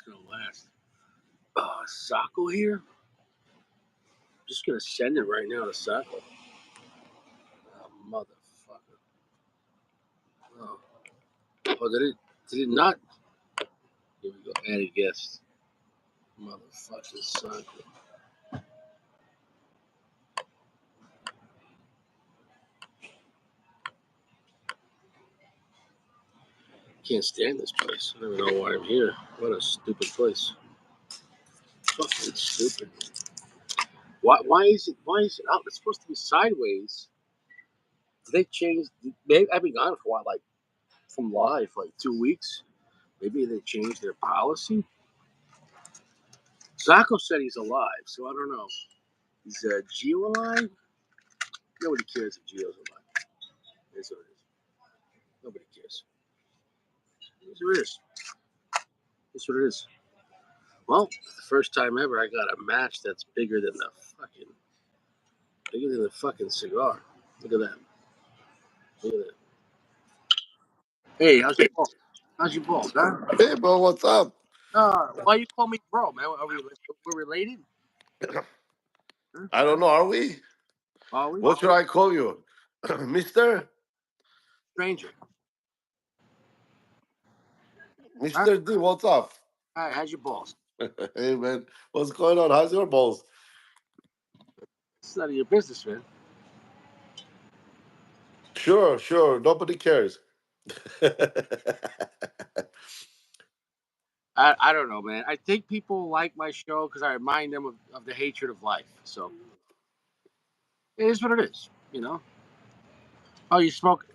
gonna last. Sacco here. Just gonna send it right now to Sacco. Oh, motherfucker. Oh, did it not? Here we go. Added guest. Motherfucker, Sacco. Can't stand this place. I don't even know why I'm here. What a stupid place. Fucking stupid. Why is it out? It's supposed to be sideways. Did they change? Maybe I've been gone for a while, like from live, like 2 weeks. Maybe they changed their policy. Zacco said he's alive, so I don't know. Is Gio alive? Nobody cares if Gio's alive. That's what it is. Nobody cares. That's what it is. That's what it is. Well, the first time ever, I got a match that's bigger than the fucking cigar. Look at that. Look at that. Hey, how's your ball? How's your balls, huh? Hey, bro, what's up? Why you call me bro, man? We're related? I don't know. Are we? Are we? What should I call you? Mister? Stranger. Mr. D, what's up? All right, how's your balls? Hey, man. What's going on? How's your balls? It's none of your business, man. Sure. Nobody cares. I don't know, man. I think people like my show because I remind them of the hatred of life. So it is what it is, you know. Oh, you smoke?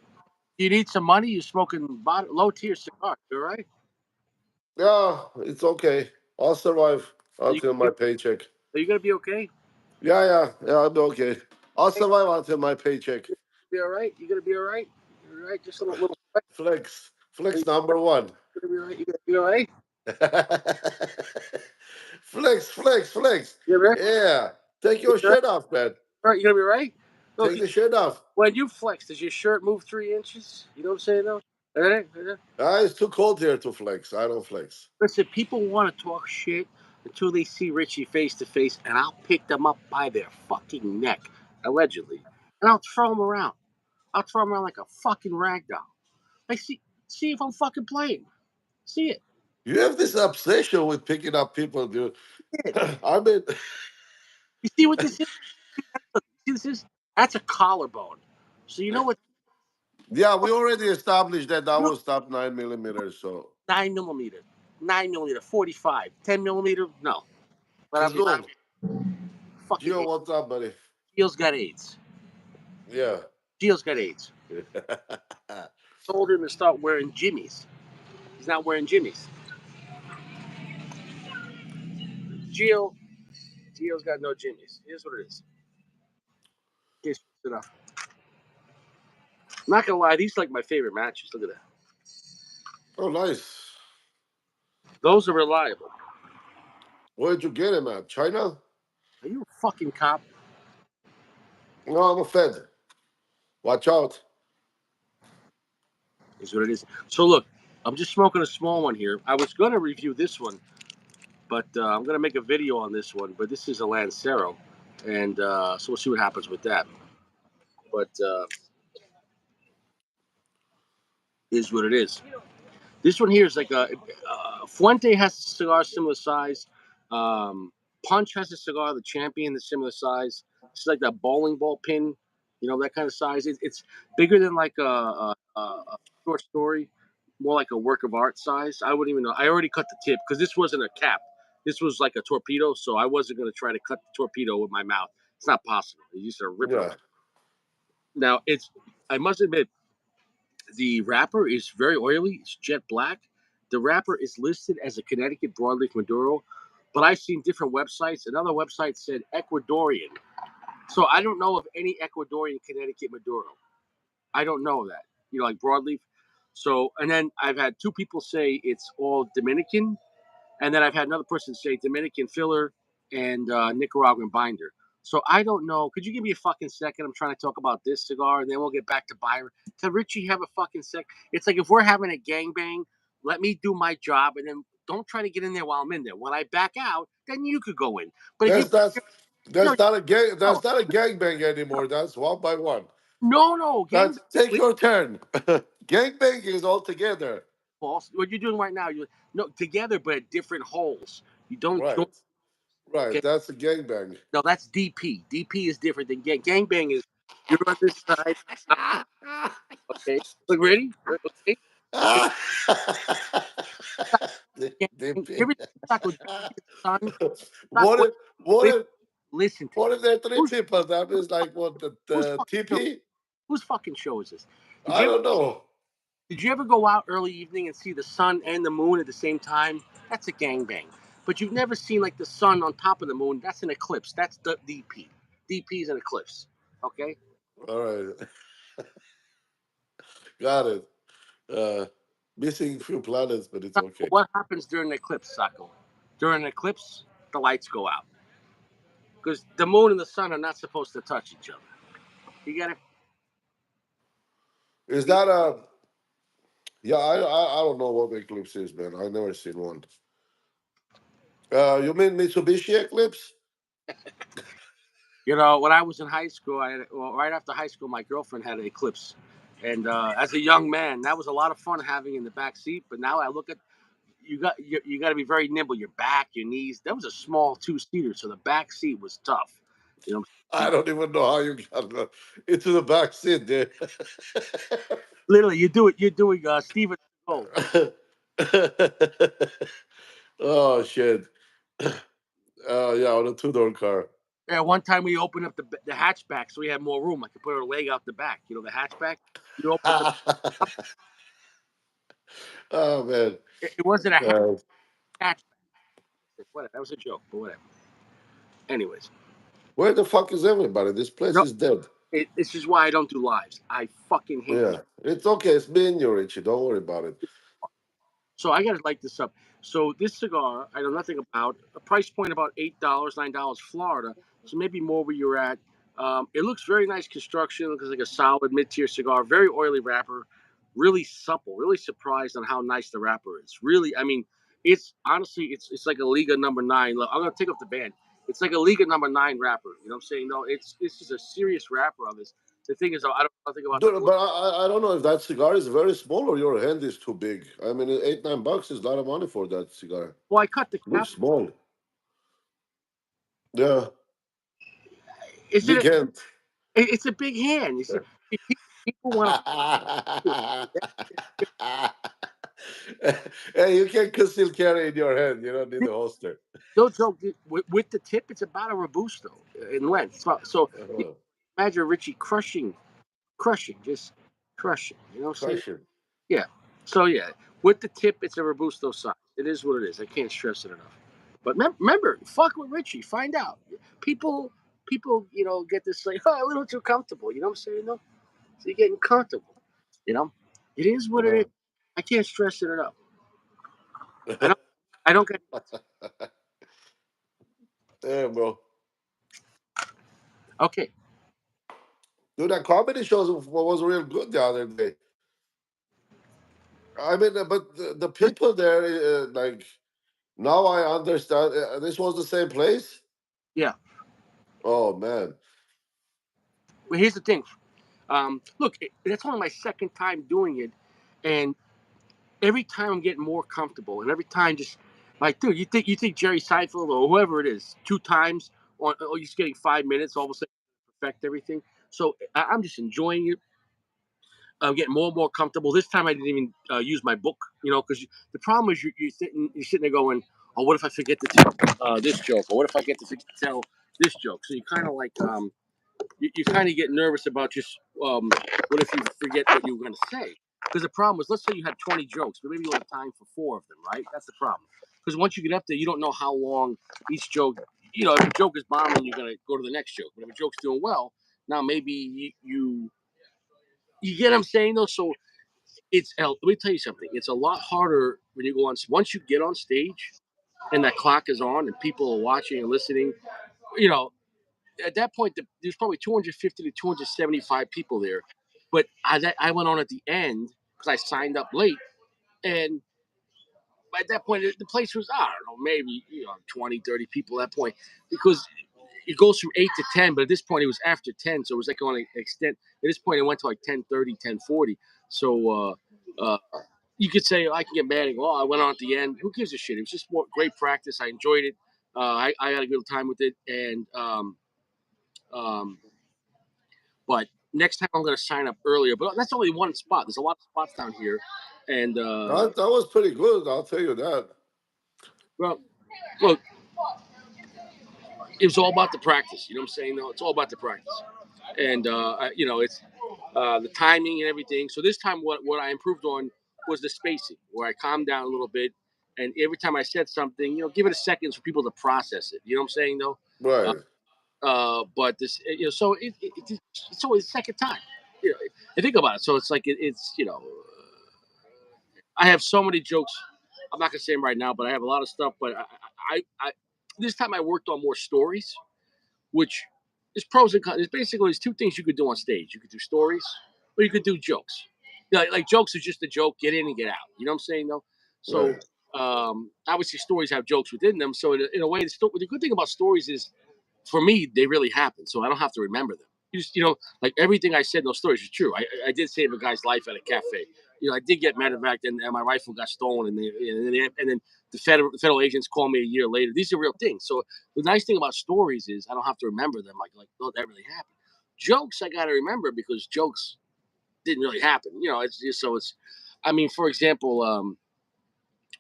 You need some money? You smoking low tier cigar? You all right? Yeah, it's okay. I'll survive Are you, until my paycheck. are you gonna be okay? Yeah, I'll be okay. I'll Hey, survive until my paycheck. be all right. You gonna be all right? You all right? Just a little sweat. Flex number one. You gonna be all right? You gonna be all right? Flex. You all right? Yeah. Take your You all shirt off, man. right? You gonna be all right? Look, Take the shirt off. when you flex, does your shirt move 3 inches? You know what I'm saying, though? All right? It's too cold here to flex. I don't flex. Listen, people want to talk shit until they see Richie face to face, and I'll pick them up by their fucking neck, allegedly, and I'll throw them around. I'll throw them around like a fucking rag doll. Like, see if I'm fucking playing. See it. You have this obsession with picking up people, dude. See it. I mean, You see what this is? See this is? That's a collarbone. So you know what? yeah, we already established that You know, was top 9 millimeters. So, 9 millimeter, 9 millimeter, 45, 10 millimeter. No, but I'm Kazum, fucking. Gio, what's up, buddy? Gio's got AIDS. Yeah. Gio's got AIDS. Told him to start wearing jimmies. He's not wearing jimmies. Gio's got no jimmies. Here's what it is. Here's enough. I'm not gonna lie, these are like my favorite matches. Look at that. Oh, nice. Those are reliable. Where'd you get him at? China? Are you a fucking cop? No, I'm a Fed. Watch out. Is what it is. So look, I'm just smoking a small one here. I was gonna review this one, but I'm gonna make a video on this one. But this is a Lancero, and so we'll see what happens with that. But is what it is. This one here is like a Fuente has a cigar similar size. Punch has a cigar, the Champion, the similar size. It's like that bowling ball pin, that kind of size. It's bigger than like a short story, more like a work of art size. I wouldn't even know. I already cut the tip because this wasn't a cap. This was like a torpedo, so I wasn't going to try to cut the torpedo with my mouth. It's not possible. You just rip it Yeah. off. Now, I must admit, the wrapper is very oily. It's jet black. The wrapper is listed as a Connecticut broadleaf Maduro, but I've seen different websites. Another website said Ecuadorian. So I don't know of any Ecuadorian Connecticut Maduro. I don't know that. Like broadleaf. So, and then I've had two people say it's all Dominican, and then I've had another person say Dominican filler and Nicaraguan binder. So I don't know. Could you give me a fucking second? I'm trying to talk about this cigar, and then we'll get back to Byron. Can Richie have a fucking sec? It's like if we're having a gangbang, let me do my job, and then don't try to get in there while I'm in there. When I back out, then you could go in. But if you That's that's no that's not a gang. no That's not a gangbang anymore. That's one by one. no gang That's take your turn. Gangbang is all together. balls. What you're doing right now, you no together but at different holes. You don't join. Right. Right. Okay, That's a gangbang. no, that's DP. DP is different than gang. Gangbang is you're on this side. Okay, look ready. Okay, DP. every taco son. Not What what. if what Listen, if listen to me. what if there are three Who's people? That is like what who's the fucking show? TP? Whose fucking show is this? Did I you ever don't know. did you ever go out early evening and see the sun and the moon at the same time? That's a gangbang. But you've never seen like the sun on top of the moon. That's an eclipse. That's the DP. DP is an eclipse. Okay. All right. Got it. Uh Missing a few planets, but it's So okay. what happens during an eclipse, Sacco? During an eclipse, the lights go out because the moon and the sun are not supposed to touch each other. You get it? Is that a yeah, I don't know what eclipse is, man. I never seen one. You mean Mitsubishi eclipse? You know, when I was in high school, right after high school, my girlfriend had an eclipse, and as a young man, that was a lot of fun having in the back seat. But now I look at you got to be very nimble. Your back, your knees. That was a small two seater, so the back seat was tough. You know, I don't even know how you got into the back seat there. literally, you do it. You're doing Steven. Oh, Oh shit. Yeah, on a two-door car. yeah. One time we opened up the hatchback, so we had more room. I could put her leg out the back. You know, the hatchback. You open the Oh man. it wasn't a Uh, hatchback. Whatever. That was a joke, but whatever. Anyways, where the fuck is everybody? This place no, is dead. this is why I don't do lives. I fucking hate Yeah. It's okay. It's me and you, Richie. Don't worry about it. So I gotta light this up. So this cigar, I know nothing about. A price point about $8, $9, Florida. So maybe more where you're at. It looks very nice construction. Looks like a solid mid-tier cigar. Very oily wrapper. Really supple. Really surprised on how nice the wrapper is. Really, I mean, it's honestly, it's like a Liga number nine. Look, I'm gonna take off the band. It's like a Liga number nine wrapper. You know what I'm saying? No, it's this is a serious wrapper on this. The thing is, though, I don't know nothing about the Dude, wood. but I don't know if that cigar is very small or your hand is too big. I mean, $8, $9 is a lot of money for that cigar. Well, I cut the cap. Looks small. Yeah, Is big it? hand. It's a big hand. You see, people want to. Hey, you can still carry in your hand. You don't need a holster. No joke. With the tip, it's about a robusto in length. So you Uh-huh. imagine Richie crushing, just crushing. You know what I'm saying? Crushing. Yeah. So yeah, with the tip, it's a robusto size. It is what it is. I can't stress it enough. But remember, fuck with Richie. Find out. People, get this like a little too comfortable. You know what I'm saying? No, so you're getting comfortable. You know, it is what it is. Uh-huh. I can't stress it enough. I don't. I don't get. Yeah, bro. Okay. Dude, that comedy show was real good the other day. I mean, but the people there, like, now I understand. This was the same place? Yeah. Oh, man. Well, here's the thing. Look, that's only my second time doing it, and every time I'm getting more comfortable, and every time just like, dude, you think Jerry Seinfeld or whoever it is, two times on, oh, you're just getting 5 minutes, all of a sudden perfect everything. So I'm just enjoying it. I'm getting more and more comfortable. This time I didn't even use my book, because the problem is you're sitting there going, oh, what if I forget to tell this joke, or what if I get to forget to tell this joke? So you kind of like you kind of get nervous about just what if you forget what you were going to say? Because the problem is, let's say you had 20 jokes, but maybe you have time for four of them, right? That's the problem. Because once you get up there, you don't know how long each joke. If a joke is bombing, you're going to go to the next joke. But if a joke's doing well, now maybe you get what I'm saying though. So let me tell you something. It's a lot harder when you go on. Once you get on stage and that clock is on and people are watching and listening. You know, at that point, there's probably 250 to 275 people there. But I went on at the end because I signed up late, and at that point, the place was, I don't know, maybe 20, 30 people at that point, because it goes from 8 to 10, but at this point it was after 10, so it was like on an extent. At this point, it went to like 10:30, 10:40. So you could say I can get mad and go, "Oh, I went on at the end." Who gives a shit? It was just more great practice. I enjoyed it. I had a good time with it, and um, but next time I'm going to sign up earlier. But that's only one spot. There's a lot of spots down here, and That was pretty good. I'll tell you that. well, look, it was all about the practice. You know what I'm saying? No, it's all about the practice, and it's the timing and everything. So this time, what I improved on was the spacing, where I calmed down a little bit, and every time I said something, give it a second for people to process it. You know what I'm saying? Though, uh, Right. but this, so it's always the second time. I think about it. So it's like it's I have so many jokes. I'm not gonna say them right now, but I have a lot of stuff. But I this time I worked on more stories, which is pros and cons. It's basically there's two things you could do on stage. You could do stories, or you could do jokes. Like jokes is just a joke, get in and get out. You know what I'm saying though? So Right. obviously stories have jokes within them. So in a way, the good thing about stories is for me, they really happen, so I don't have to remember them. Like everything I said in those stories is true. I did save a guy's life at a cafe. I did get medevac, and my rifle got stolen, and then the federal agents called me a year later. These are real things. So the nice thing about stories is I don't have to remember them. Like oh, that really happened. Jokes I got to remember because jokes didn't really happen. It's just so it's. I mean, for example,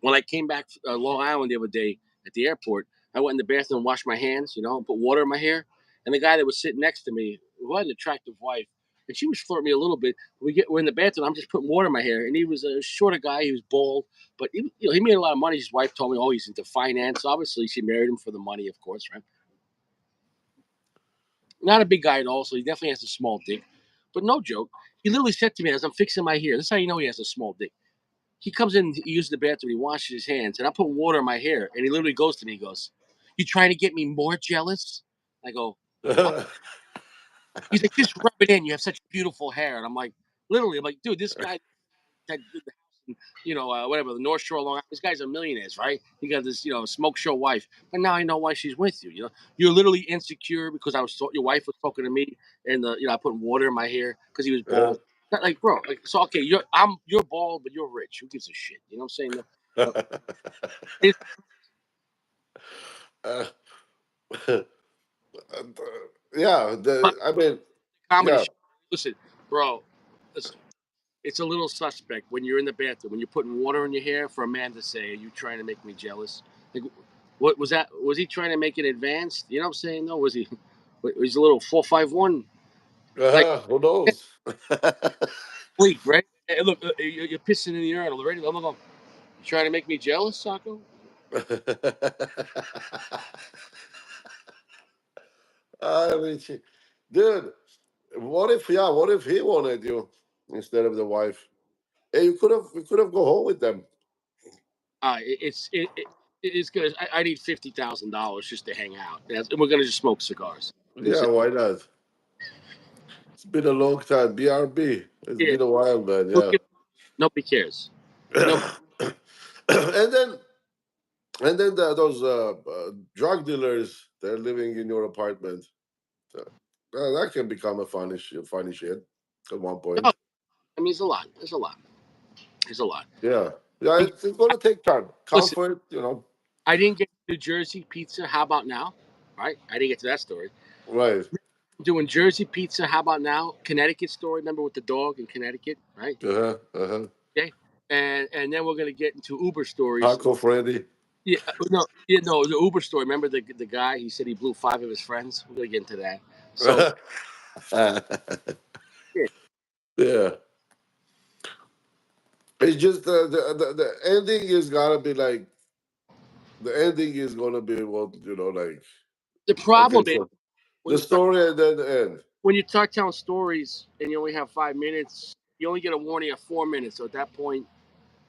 when I came back Long Island the other day at the airport, I went in the bathroom and washed my hands, and put water in my hair. And the guy that was sitting next to me, who had an attractive wife, and she was flirting me a little bit. We're in the bathroom. I'm just putting water in my hair, and he was a shorter guy. He was bald, but he made a lot of money. His wife told me, "Oh, he's into finance." Obviously, she married him for the money, of course, right? Not a big guy at all, so he definitely has a small dick. But no joke, he literally said to me as I'm fixing my hair, "This is how you know he has a small dick." He comes in, he uses the bathroom, he washes his hands, and I put water in my hair, and he literally goes to me, he goes, "You trying to get me more jealous?" I go, "What?" He's like, "Just rub it in. You have such beautiful hair." And I'm like, literally, I'm like, dude, this guy had the house in, whatever, the North Shore, Long Island. This guy's a millionaire, right? He got this, smoke show wife. But now I know why she's with you. You're literally insecure because your wife was talking to me, and I put water in my hair because he was bald. Like, bro, like, so okay, you're bald, but you're rich. Who gives a shit? You know what I'm saying? Uh, It's Uh, yeah. I mean, comedy yeah. show. Listen, bro, listen, it's a little suspect when you're in the bathroom when you're putting water in your hair for a man to say, "Are you trying to make me jealous?" Like, what was that? Was he trying to make it advanced? You know what I'm saying? No, was he? Was a little 451 like Who knows? sleep, right? Hey, look, you're pissing in the urinal already. I'm going. You trying to make me jealous, Sacco? I mean, dude, what if he wanted you instead of the wife? Hey, you could have go home with them. It's good. I need $50,000 just to hang out, and we're gonna just smoke cigars. That's Yeah, it. why not? It's been a long time. BRB. It's Yeah, been a while, man. who Yeah. gives- nobody cares. No, and then those drug dealers, they're living in your apartment. So, that can become a funny shit at one no. point. I mean, it's a lot. There's a lot. There's a lot. Yeah, yeah. I, It's going to take time. listen, Comfort, you know. I didn't get New Jersey pizza. How about now? Right? I didn't get to that story. Right. I'm doing Jersey pizza. How about now? Connecticut story. Remember with the dog in Connecticut, right? Uh huh. Uh huh. Okay. And then we're gonna get into Uber stories. Taco Freddy. Yeah, no, yeah, no, the Uber story. Remember the guy? He said he blew five of his friends. We're gonna get into that. So yeah, Yeah. It's just the ending is gotta be like the ending is gonna be what like. the Okay, problem is so when the you start story and then the end. telling stories and you only have 5 minutes, you only get a warning at 4 minutes. So at that point,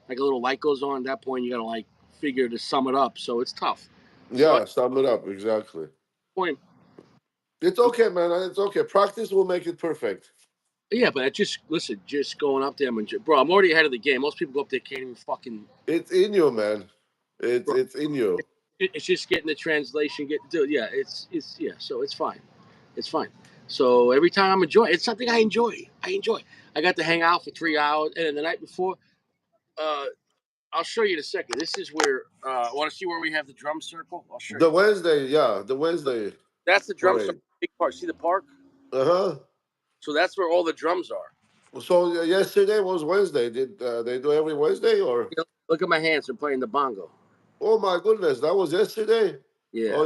like a little light goes on. At that point, you gotta like figure to sum it up. So it's tough. So at Yeah, sum it up exactly. that point, It's okay, man. It's okay. Practice will make it perfect. Yeah, but I just listen, just going up there, bro. I'm already ahead of the game. Most people go up there can't even fucking. It's in you, man. Bro, It's in you. it's just getting the translation. Yeah, it's yeah. So it's fine, it's fine. So every time I'm enjoying, it's something I enjoy. I enjoy. I got to hang out for 3 hours, and then the night before, uh, I'll show you in a second. This is where want to see where we have the drum circle. I'll show The you. Wednesday, yeah, the Wednesday That's the drum circle. parade. Big park. See the park? Uh huh. So that's where all the drums are. So yesterday was Wednesday. Did they do every Wednesday or? You know, look at my hands. I'm playing the bongo. Oh my goodness, that was yesterday. Oh, Yeah.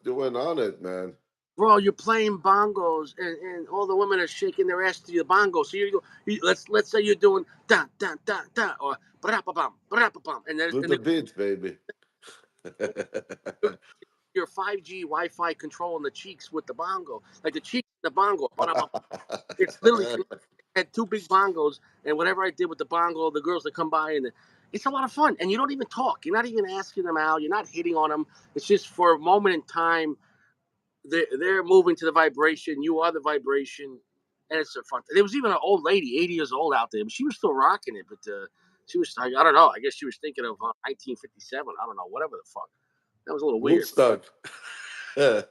you went on it, man. Bro, you're playing bongos, and all the women are shaking their ass to the bongo. So let's say you're doing da da da da or ba bum, With and the beat, baby. your 5G Wi-Fi controlling the cheeks with the bongo, like the cheeks, the bongo. It's literally I had two big bongos, and whatever I did with the bongo, the girls that come by it's a lot of fun, and you don't even talk. You're not even asking them out. You're not hitting on them. It's just for a moment in time they're moving to the vibration. You are the vibration, and it's a fun. There was even an old lady, 80 years old, out there, but she was still rocking it. But she was, I don't know. I guess she was thinking of 1957. I don't know, whatever the fuck. That was a little weird. Woodstock. Well,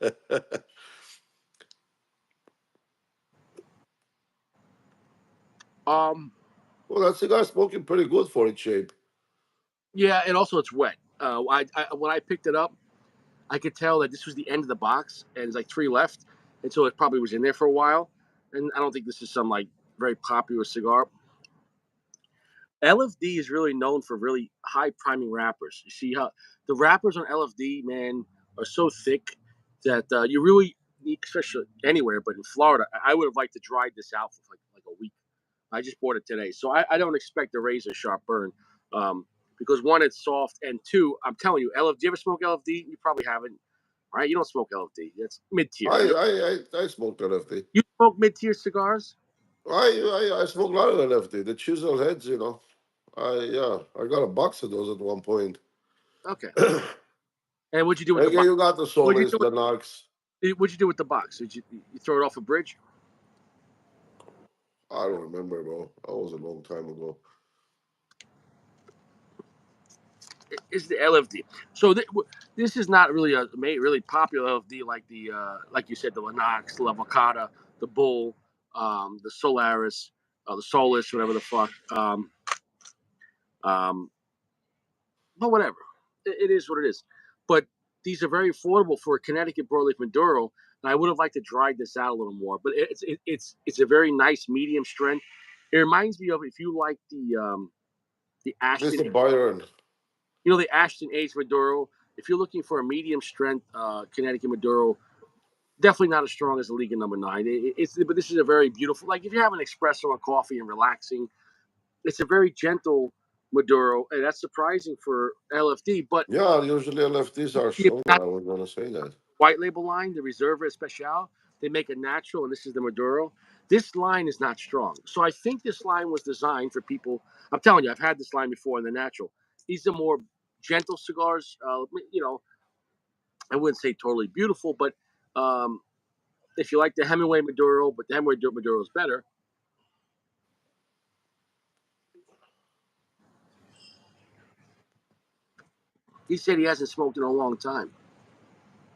Um, that cigar smoking pretty good for its shape. yeah, and also it's wet. When I picked it up, I could tell that this was the end of the box, and there's like three left, and so it probably was in there for a while. And I don't think this is some like very popular cigar. LFD is really known for really high priming wrappers. You see how the wrappers on LFD, man, are so thick that you really need, especially anywhere, but in Florida, I would have liked to dry this out for like a week. I just bought it today, so I don't expect a razor sharp burn because one, it's soft, and two, I'm telling you, LFD. You ever smoke LFD? You probably haven't, right? You don't smoke LFD. It's mid tier. I smoked LFD. You smoke mid tier cigars? I smoked a lot of LFD. The chisel heads, you know. I got a box of those at one point. Okay. And what'd you do with the Okay, box? you got the What'd you Solis, do with the Knox. What'd you do with the box? Did you throw it off a bridge? I don't remember, bro. That was a long time ago. It's the LFD. So this is not really a really popular LFD like the like you said, the Lennox, the Lavacada, the Bull, the Solaris, the Solus, whatever the fuck. Um, but whatever, it is what it is. But these are very affordable for a Connecticut broadleaf Maduro, and I would have liked to dry this out a little more. But it's a very nice medium strength. It reminds me of if you like the This Ashton, is Byron. the Ashton Age Maduro. If you're looking for a medium strength Connecticut Maduro, definitely not as strong as the Liga Number Nine. But this is a very beautiful. Like if you have an espresso or coffee and relaxing, it's a very gentle Maduro, and that's surprising for LFD. But Yeah, usually LFTs are the stronger. I was gonna say that. white label line, the Reserva Especial, they make it natural, and this is the Maduro. This line is not strong, so I think this line was designed for people. I'm telling you, I've had this line before in the natural. These are more gentle cigars. I wouldn't say totally beautiful, but um, if you like the Hemingway Maduro, but the Hemingway Maduro is better. He said he hasn't smoked in a long time.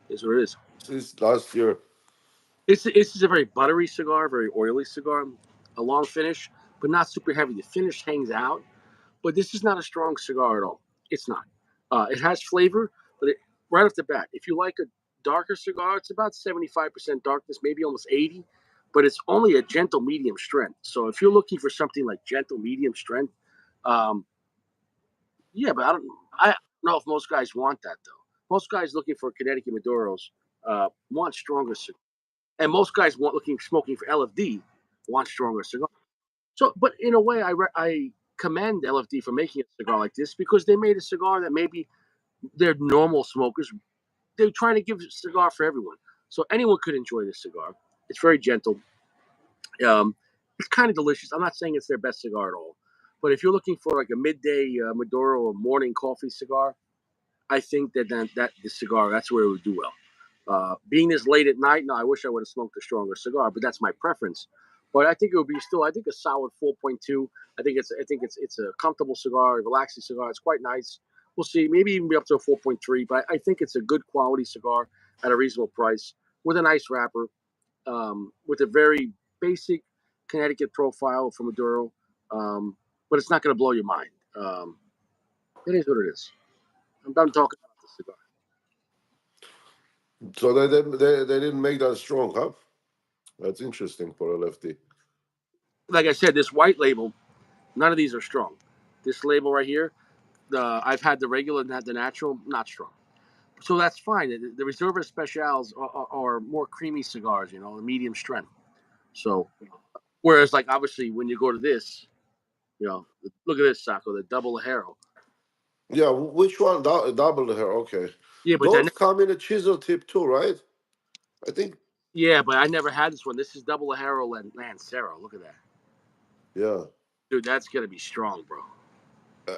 Is what it is. Since last year. This is a very buttery cigar, very oily cigar, a long finish, but not super heavy. The finish hangs out, but this is not a strong cigar at all. It's not. It has flavor, but right off the bat, if you like a darker cigar, it's about 75% darkness, maybe almost 80, but it's only a gentle medium strength. So if you're looking for something like gentle medium strength, um, yeah, but I don't know if most guys want that though. Most guys looking for Connecticut Maduros want stronger cigars, and most guys want looking smoking for LFD want stronger cigars. So, but in a way, I commend LFD for making a cigar like this because they made a cigar that maybe they're normal smokers. They're trying to give a cigar for everyone, so anyone could enjoy this cigar. It's very gentle. It's kind of delicious. I'm not saying it's their best cigar at all, but if you're looking for like a midday Maduro or morning coffee cigar, I think that the cigar that's where it would do well. Being this late at night, no, I wish I would have smoked a stronger cigar, but that's my preference. but I think it would be still. I think a solid 4.2. I think it's a comfortable cigar, a relaxing cigar. It's quite nice. We'll see. Maybe even be up to a 4.3. But I think it's a good quality cigar at a reasonable price with a nice wrapper, with a very basic Connecticut profile from Maduro. But it's not going to blow your mind. It is what it is. I'm done talking about the cigar. So they didn't make that strong, huh? That's interesting for LFD. Like I said, this white label, none of these are strong. This label right here, I've had the regular, not the natural, not strong. So that's fine. The Reserva Specials are more creamy cigars, the medium strength. So whereas like obviously when you go to this, look at this Sacco, the double Hero. Yeah, which one? Double here. Okay, Yeah, but those come in a chisel tip too, right? I think. I never had this one. This is double Hero and Lancero. Look at that, Yeah. dude. That's gonna be strong, bro.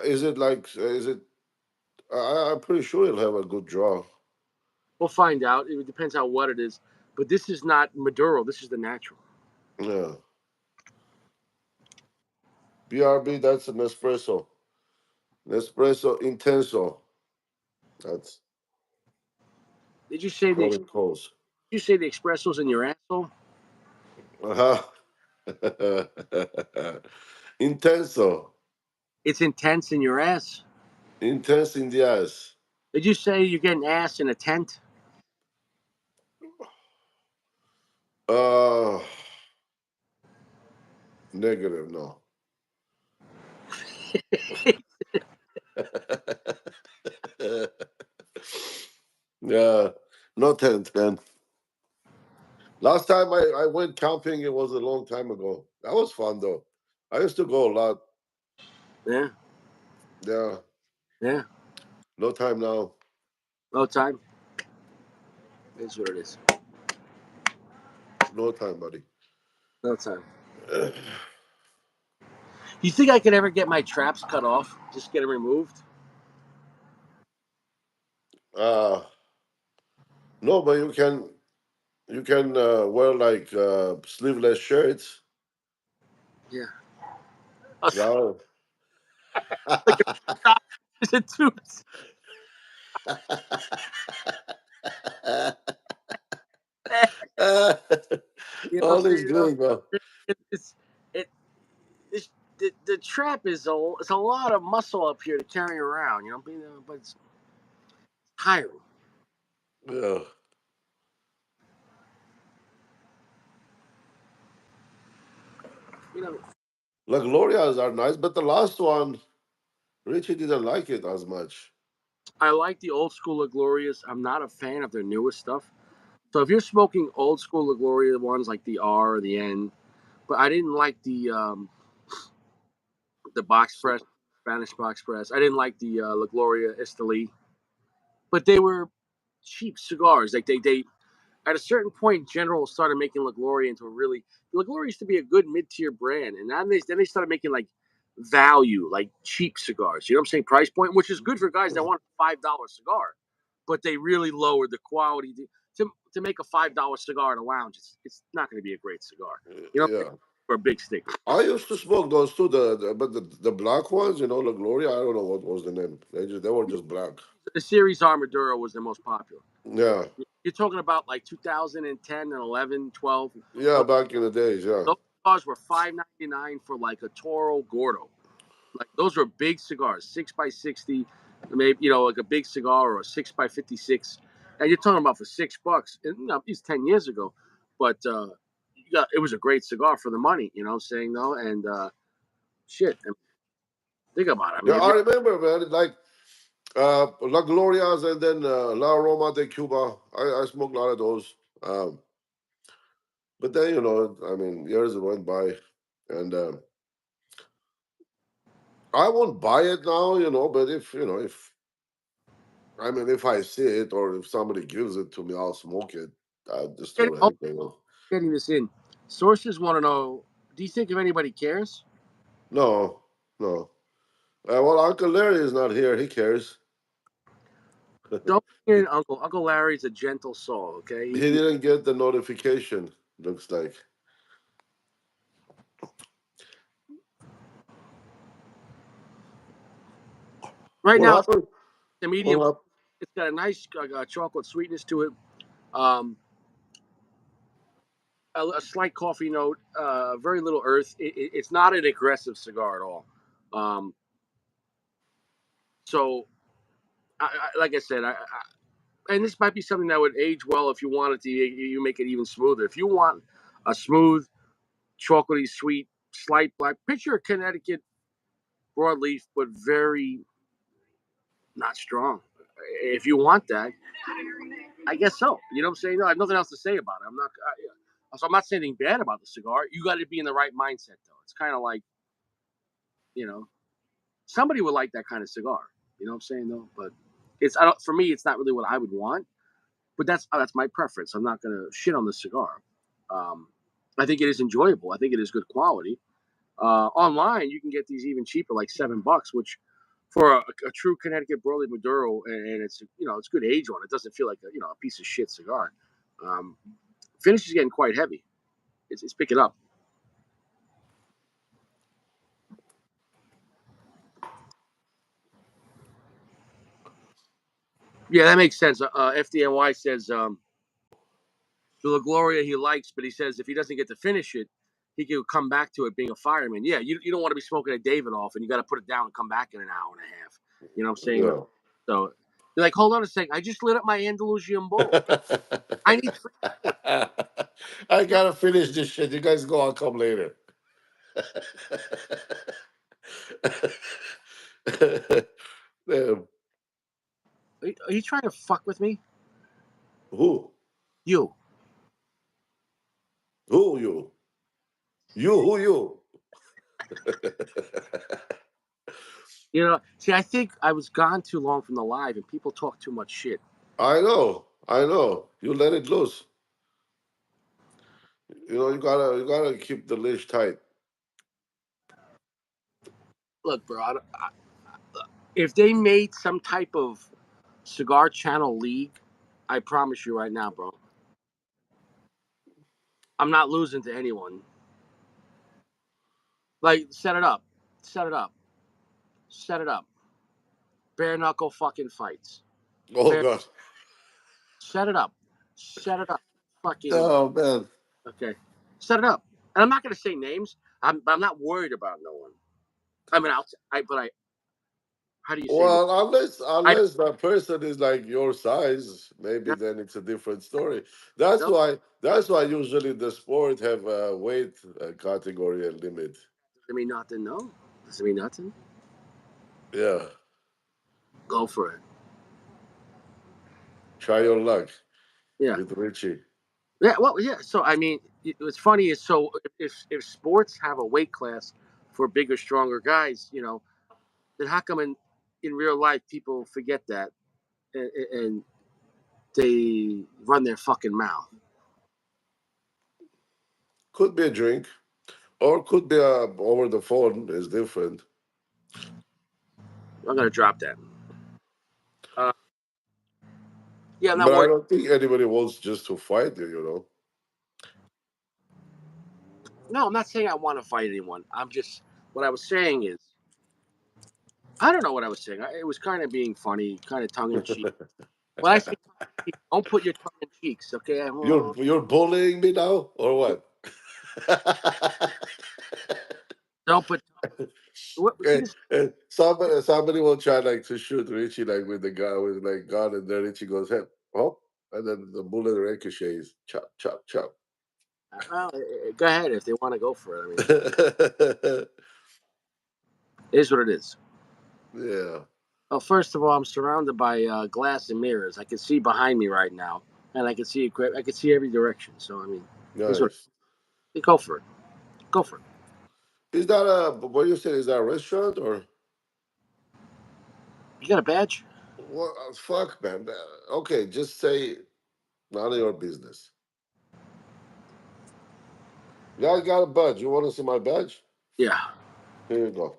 Is it like? Is it? I'm pretty sure it'll have a good draw. We'll find out. It depends how what it is. But this is not Maduro. This is the natural. Yeah. BRB. That's an espresso. Nespresso Intenso. That's Did you say the what it calls. you say the espressos in your asshole? Uh-huh. Intenso. It's intense in your ass. Intense in the ass. Did you say you're getting ass in a tent? Uh, Negative, no. Yeah, no tent, man. Last time I went camping, it was a long time ago. That was fun, though. I used to go a lot. Yeah, Yeah, yeah. no time now. No time. That's what it is. No time, buddy. No time. Do you think I could ever get my traps cut off? Just get them removed? uh, no, but you can wear like sleeveless shirts. Yeah. Yeah. Like is it too? You know what I'm All is saying? good, bro. It's it. It's, the trap is it's a lot of muscle up here to carry around. But it's tiring. Yeah. You know, La Glorias are nice, but the last one, Richie didn't like it as much. I like the old school of Glorious. I'm not a fan of their newest stuff. So if you're smoking old school La Gloria ones like the R or the N, but I didn't like the box So, press, Spanish box press. I didn't like the La Gloria Esteli, but they were cheap cigars. Like they at a certain point, General started making La Gloria into a really La Gloria used to be a good mid tier brand, and then they started making like value, like cheap cigars. You know what I'm saying? Price point, which is good for guys that want a $5 cigar, but they really lowered the quality to make a $5 cigar in a lounge. It's not going to be a great cigar. You know, yeah. for a big stick. I used to smoke those too, but the black ones, La Gloria, I don't know what was the name. They were just black. The series Armaduro was the most popular. Yeah. You're talking about like 2010 and 11, 12. Yeah, back in the days, yeah. Those cigars were $5.99 for like a Toro Gordo. Like those were big cigars, 6x60, maybe like a big cigar or a 6x56. And you're talking about for $6. And it's 10 years ago, but it was a great cigar for the money. You know what I'm saying though? And shit, think about it. I Yeah, mean, if I you're remember, man, like La Glorias and then La Roma de Cuba. I smoked a lot of those. But then, I mean, years went by, and I won't buy it now, but if I see it or if somebody gives it to me, I'll smoke it. I just getting, don't oh, have to. getting this in, sources want to know. Do you think if anybody cares? No, no. Well, Uncle Larry is not here. He cares. Don't get Uncle Larry's a gentle soul. Okay, He didn't get the notification, looks like. Right What now, it's happened? a medium. What happened? It's got a nice chocolate sweetness to it. Um, a slight coffee note. Very little earth. It's not an aggressive cigar at all. Um, so, like I said, and this might be something that would age well if you wanted to. You make it even smoother. If you want a smooth, chocolatey, sweet, slight black, picture a Connecticut broadleaf, but very not strong. If you want that, I guess so. You know what I'm saying? No, I have nothing else to say about it. So I'm not saying anything bad about the cigar. You got to be in the right mindset, though. It's kind of like, you know, somebody would like that kind of cigar. You know what I'm saying, though? But it's I don't for me, it's not really what I would want. But that's my preference. I'm not gonna shit on the cigar. Um, I think it is enjoyable. I think it is good quality. Online, you can get these even cheaper, like $7, which for a true Connecticut Broadleaf Maduro, and it's it's good age on it. Doesn't feel like a piece of shit cigar. Um, Finish is getting quite heavy. It's picking up. Yeah, that makes sense. FDNY says to La Gloria he likes, but he says if he doesn't get to finish it, he could come back to it being a fireman. Yeah, you don't want to be smoking a David off and you got to put it down and come back in an hour and a half. You know what I'm saying? Yeah. So you're like, hold on a second. I just lit up my Andalusian bowl. I need 3 hours. I gotta finish this shit. You guys go. I'll come later. Damn. Are you trying to fuck with me? Who? You. Who you? You? Who you? See, I think I was gone too long from the live and people talk too much shit. I know. I know. You let it loose. You gotta keep the leash tight. Look, bro, if they made some type of cigar channel league, I promise you right now, bro, I'm not losing to anyone. Like, set it up. Set it up. Set it up. Bare knuckle fucking fights. Oh Bare, God. set it up. Set it up. Fucking, Oh man. okay. Set it up. And I'm not going to say names. I'm not worried about no one. I mean, how do you say Well, I unless that person is like your size, maybe don't then it's a different story. That's why usually the sport have a weight category and limit. Doesn't mean nothing, no. Doesn't mean nothing. Yeah, Go for it. try your luck Yeah. with Richie. Yeah, well, yeah. So I mean, what's funny is so if sports have a weight class for bigger, stronger guys, then how come in real life people forget that and they run their fucking mouth? Could be a drink, or could be over the phone. Is different. I'm gonna drop that. Uh, yeah, I'm not But I worried. don't think anybody wants just to fight you. No, I'm not saying I want to fight anyone. I'm just what I was saying is I don't know what I was saying. It was kind of being funny, kind of tongue in cheek. When I say tongue in cheek, don't put your tongue in cheeks, okay? You're bullying me now, or what? Don't put. What? See Okay, this? and somebody will try like to shoot Richie like with the gun with like gun, and then Richie goes, "Hey, oh!" And then the bullet ricochets, chop, chop, chop. Well, go ahead if they want to go for it. I mean, it is what it is. Yeah, Well, first of all, I'm surrounded by glass and mirrors. I can see behind me right now, and I can see I can see every direction. So I mean, it's what nice. go for it. Go for it. Is that what you said? Is that a restaurant or You got a badge? what? Fuck, man. Okay, just say none of your business. Yeah, I got a badge. You want to see my badge? Yeah. Here you go.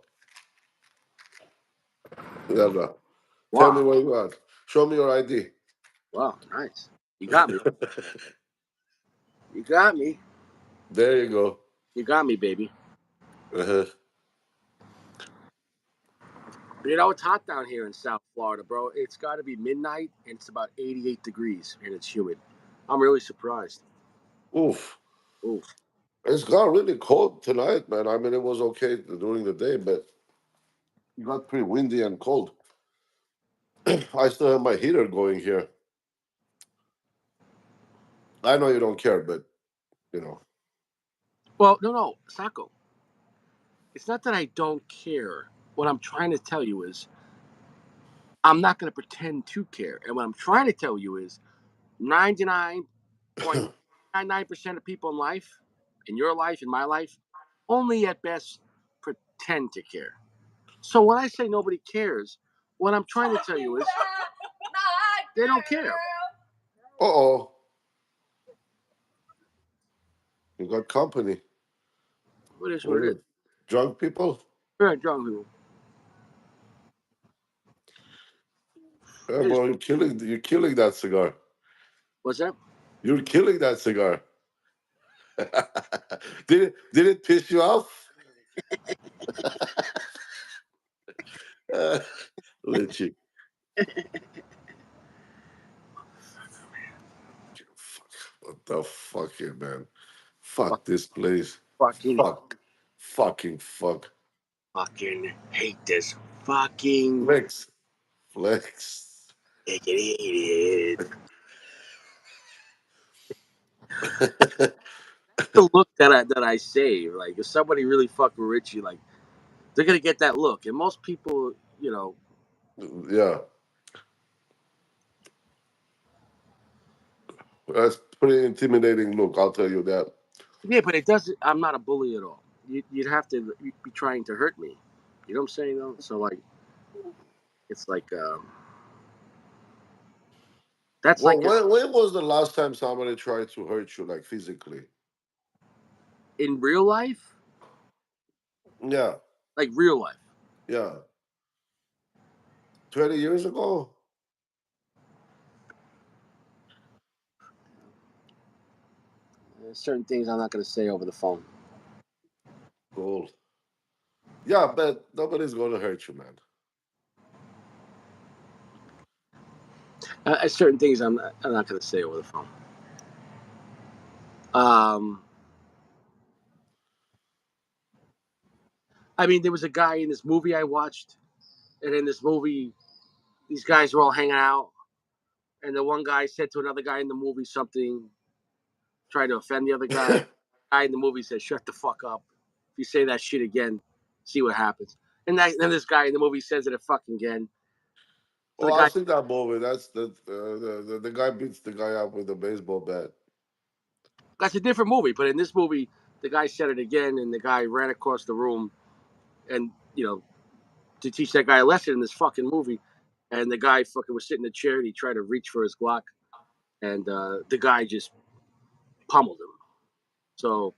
Yeah, no. Tell me Wow. what you want. Show me your ID. Wow. Nice. You got me. You got me. There you go. You got me, baby. Uh-huh. You know, it's hot down here in South Florida, bro. It's got to be midnight, and it's about 88 degrees, and it's humid. I'm really surprised. Oof. Ooh. It's got really cold tonight, man. I mean, it was okay during the day, but it got pretty windy and cold. I still have my heater going here. I know you don't care, but you know. Well, no, no, Sacco. It's not that I don't care. What I'm trying to tell you is I'm not going to pretend to care. And what I'm trying to tell you is 99.99% of people in life, in your life, in my life, only at best pretend to care. So when I say nobody cares, what I'm trying to tell you is they don't care. Uh-oh. You got company. What is what What it is is. it? Drunk people? Very drunk people. Yeah, It is. well, you're killing that cigar. What's that? You're killing that cigar. Did it piss you off? Uh, Litchi. Fuck. What the fuck, yeah, man? Fuck, Fuck this place. fucking, Fuck. Fucking fuck. fucking hate this. Fucking Flex. Flex. idiot. The look that I say, like if somebody really fucked with Richie, like they're gonna get that look. And most people, you know, Yeah. That's pretty intimidating look, I'll tell you that. yeah, but it doesn't. I'm not a bully at all. You'd have to be trying to hurt me. You know what I'm saying though? So like, it's like that's Well, like a, when was the last time somebody tried to hurt you, like physically? in real life, Yeah. like real life. Yeah. 20 years ago? Certain things I'm not gonna say over the phone. Cool. Yeah, but nobody's going to hurt you, man. Certain things I'm not gonna say over the phone. Um, I mean, there was a guy in this movie I watched, and in this movie, these guys were all hanging out, and the one guy said to another guy in the movie something, tried to offend the other guy. The guy in the movie said, "Shut the fuck up. If you say that shit again, see what happens." And then this guy in the movie says it fucking again. So Oh, the I've guy, seen that movie. That's the guy beats the guy up with a baseball bat. that's a different movie, but in this movie, the guy said it again, and the guy ran across the room, and to teach that guy a lesson in this fucking movie. And the guy fucking was sitting in the chair, and he tried to reach for his Glock, and the guy just pummeled him. So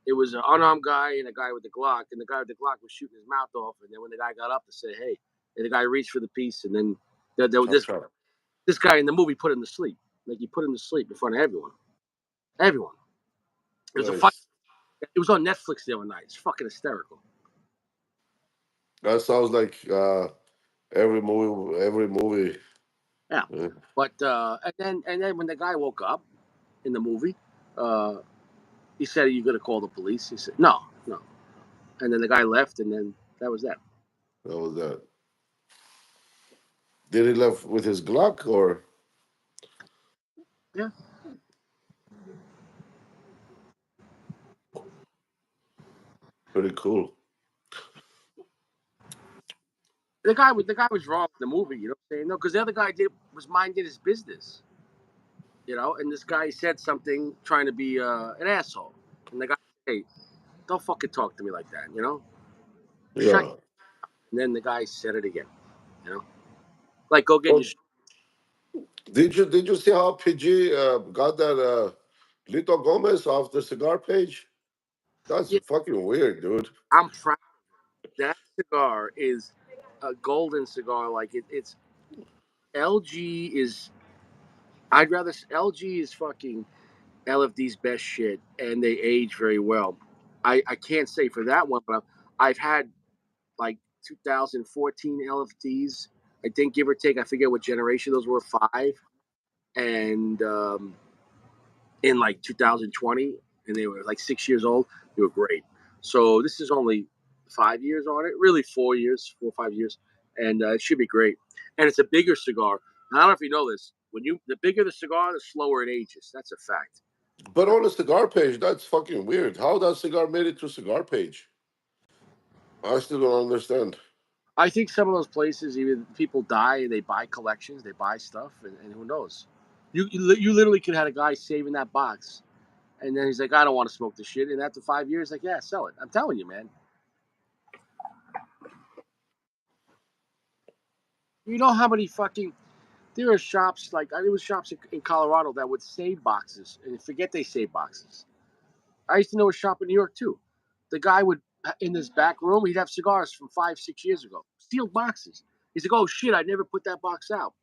it was an unarmed guy and a guy with the Glock, and the guy with the Glock was shooting his mouth off. And then when the guy got up to say, "Hey," and the guy reached for the piece, and then Chop chop. this guy in the movie put him to sleep. Like he put him to sleep in front of everyone. Everyone. It was a fight. Nice. It was on Netflix the other night. It's fucking hysterical. That sounds like every movie. Every movie. Yeah. Uh, But and then when the guy woke up in the movie, uh, he said, "Are you gonna call the police?" He said, "No, no." And then the guy left, and then that was that. that was that. Did he left with his Glock or Yeah. pretty cool? The guy was wrong in the movie. You know what I'm saying? No, because the other guy was minding his business. And this guy said something trying to be an asshole, and the guy said, "Hey, don't fucking talk to me like that." Shut. Yeah. And then the guy said it again. You know, like go get your. Well, did you see how PG got that Lito Gomez off the cigar page? That's Yeah, fucking weird, dude. I'm proud. That cigar is a golden cigar. Like it's LG is. I'd rather LG is fucking LFD's best shit, and they age very well. I can't say for that one, but I've had like 2014 LFDs. I think, give or take, I forget what generation those were, five. And in like 2020, and they were like 6 years old. They were great. So this is only 5 years on it, really 4 years, 4 or 5 years, and it should be great. And it's a bigger cigar. I don't know if you know this. When you the bigger the cigar, the slower it ages. That's a fact. But on the cigar page, that's fucking weird. How that cigar made it to cigar page? I still don't understand. I think some of those places, even people die and they buy collections, they buy stuff, and who knows? You literally could have had a guy saving that box, and then he's like, I don't want to smoke this shit. And after 5 years, like, yeah, sell it. I'm telling you, man. You know how many fucking there are shops like there was shops in Colorado that would save boxes and forget they save boxes. I used to know a shop in New York too. The guy would in this back room he'd have cigars from 5 6 years ago, sealed boxes. He's like, oh shit, I never put that box out.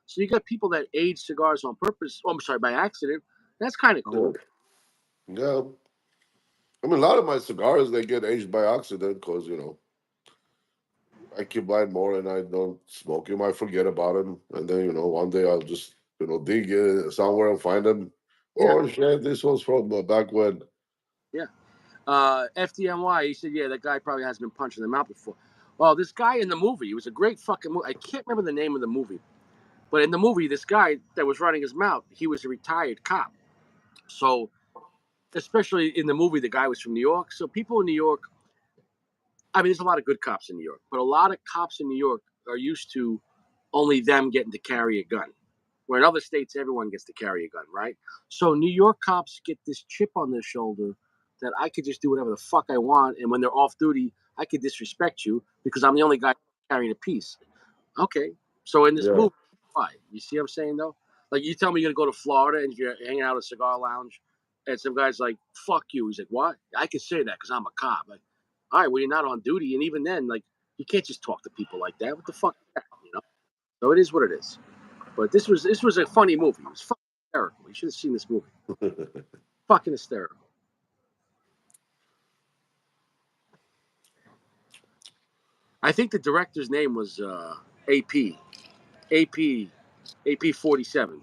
So you got people that age cigars on purpose. Oh, I'm sorry, by accident. That's kind of Yeah. cool. Yeah. I mean, a lot of my cigars, they get aged by accident because, I keep buying more and I don't smoke them. I forget about them. And then, one day I'll just, dig somewhere and find them. Yeah, Oh, shit, this was from back when. yeah. FDNY, he said, yeah, that guy probably has been punched in the mouth before. Well, this guy in the movie, it was a great fucking movie. I can't remember the name of the movie. But in the movie, this guy that was running his mouth, he was a retired cop. So, especially in the movie, the guy was from New York. So, people in New York, I mean, there's a lot of good cops in New York, but a lot of cops in New York are used to only them getting to carry a gun. Where in other states, everyone gets to carry a gun, right? So, New York cops get this chip on their shoulder that I could just do whatever the fuck I want. And when they're off duty, I could disrespect you because I'm the only guy carrying a piece. Okay. So in this Yeah. movie, why? You see what I'm saying though? Like you tell me you're gonna go to Florida and you're hanging out at a cigar lounge, and some guy's like, "Fuck you." He's like, "What?" I can say that because I'm a cop. Like, all right, well you're not on duty, and even then, like, you can't just talk to people like that. What the fuck? Is that, you know? So it is what it is. But this was a funny movie. It was fucking hysterical. You should have seen this movie. Fucking hysterical. I think the director's name was AP. AP. AP 47.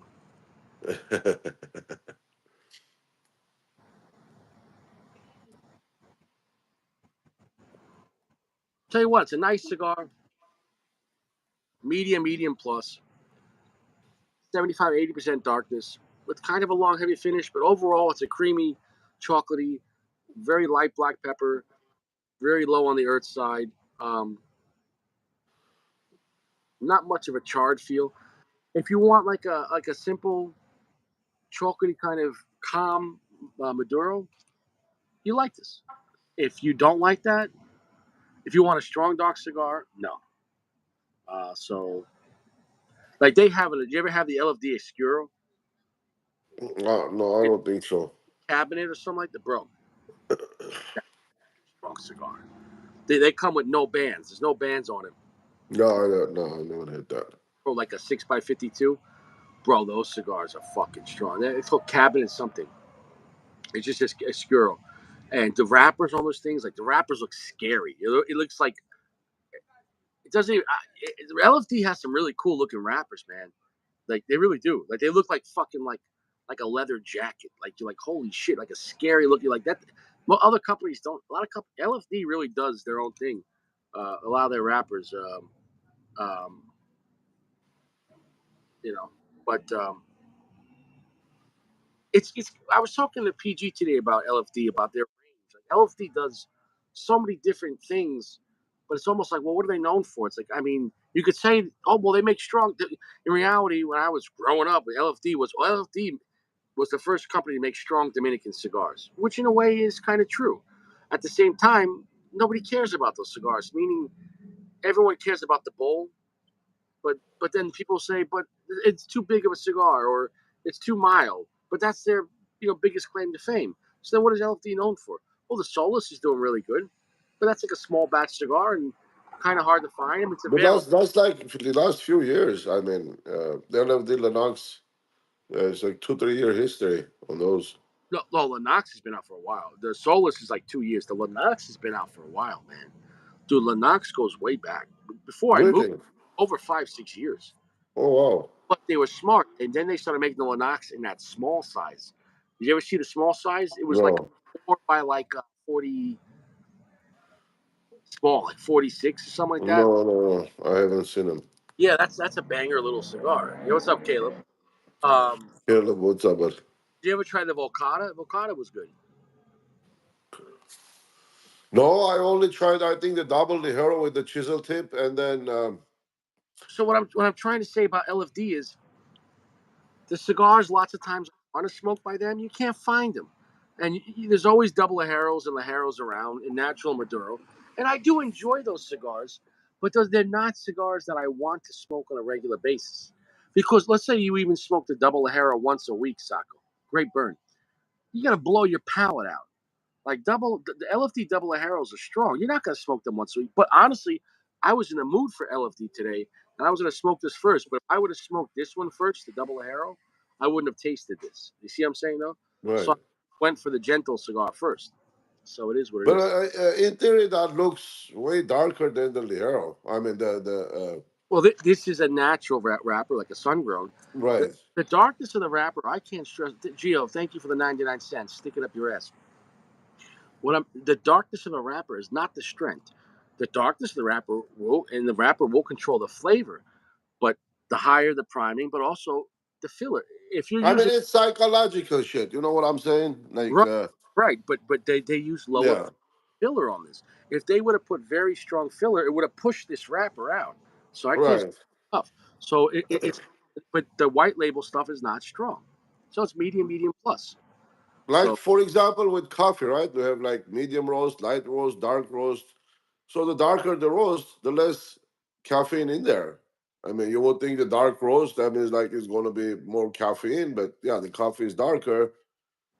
Tell you what, it's a nice cigar, medium plus. 75, 80% darkness with kind of a long, heavy finish. But overall, it's a creamy, chocolatey, very light black pepper, very low on the earth side. Um, not much of a charred feel. If you want like a simple, chocolatey kind of calm Maduro, you like this. If you don't like that, if you want a strong dark cigar, no. So like they have it. Did you ever have the LFD Oscuro No, no, I don't think so. cabinet or something like that, bro? That's a strong cigar. They come with no bands. There's no bands on it. No, no, I never hit that. Bro, like a 6x52. Bro, those cigars are fucking strong. It's called cabinet something. It's just a squirrel. And the wrappers on those things, like the wrappers look scary. It looks like it doesn't even. LFD has some really cool looking wrappers, man. Like they really do. Like they look like fucking like a leather jacket. Like you're like holy shit, like a scary looking like that. Well, other companies don't. A lot of companies, LFD really does their own thing. A lot of their wrappers, um, you know, but it's. I was talking to PG today about LFD about their range. Like LFD does so many different things, but it's almost like, well, what are they known for? It's like, I mean, you could say, oh, well, they make strong. In reality, when I was growing up, LFD was the first company to make strong Dominican cigars, which in a way is kind of true. At the same time, nobody cares about those cigars, meaning everyone cares about the bowl, but then people say, but it's too big of a cigar or it's too mild. But that's their biggest claim to fame. So then what is LFD known for? Well, the Solus is doing really good, but that's like a small batch cigar and kind of hard to find. It's But available. that's like for the last few years. I mean, the LFD Lennox, it's like 2 3 year history on those. No, Lennox has been out for a while. The Solus is like 2 years. The Lennox has been out for a while, man. Dude, Lennox goes way back. Before I moved, Really? over 5, 6 years. Oh wow. But they were smart, and then they started making the Lennox in that small size. Did you ever see the small size? It was like No. 4 by 40, small, like 46 or something like that. No, no, no. I haven't seen him. Yeah, that's a banger little cigar. You know what's up, Caleb? Um, Caleb, what's up, bud? did you ever try the Volcata? Volcata was good. No, I only tried. I think the double the hero with the chisel tip, and then So what I'm trying to say about LFD is the cigars. Lots of times I want to smoke by them. You can't find them, and there's always double Lajeros and Lajeros around in natural Maduro, and I do enjoy those cigars, but they're not cigars that I want to smoke on a regular basis. Because let's say you even smoke the double Lajero once a week, Sacco. Great burn. You're gonna blow your palate out. Like the LFD double Lajeros are strong. You're not gonna smoke them once a week. But honestly, I was in the mood for LFD today, and I was gonna smoke this first. But if I would have smoked this one first, the double Lajero, I wouldn't have tasted this. You see what I'm saying, though? So right. I went for the gentle cigar first. So it is what it But is. in theory, that looks way darker than the Ligero. I mean, the Well, this is a natural wrapper, like a sun grown. The, right, the darkness of the wrapper, I can't stress. Gio, thank you for the 99 cents. Stick it up your ass. The darkness of the wrapper is not the strength. The darkness of the wrapper will control the flavor, but the higher the priming, but also the filler. If you're I mean, using it's psychological shit. You know what I'm saying? Like, right, right, but they use lower yeah, filler on this. If they would have put very strong filler, it would have pushed this wrapper out. So I can't right. stuff. So it's but the white label stuff is not strong. So it's medium plus. Like So for example, with coffee, right? We have like medium roast, light roast, dark roast. So the darker the roast, the less caffeine in there. I mean, you would think the dark roast that means like it's going to be more caffeine, but yeah, the coffee is darker,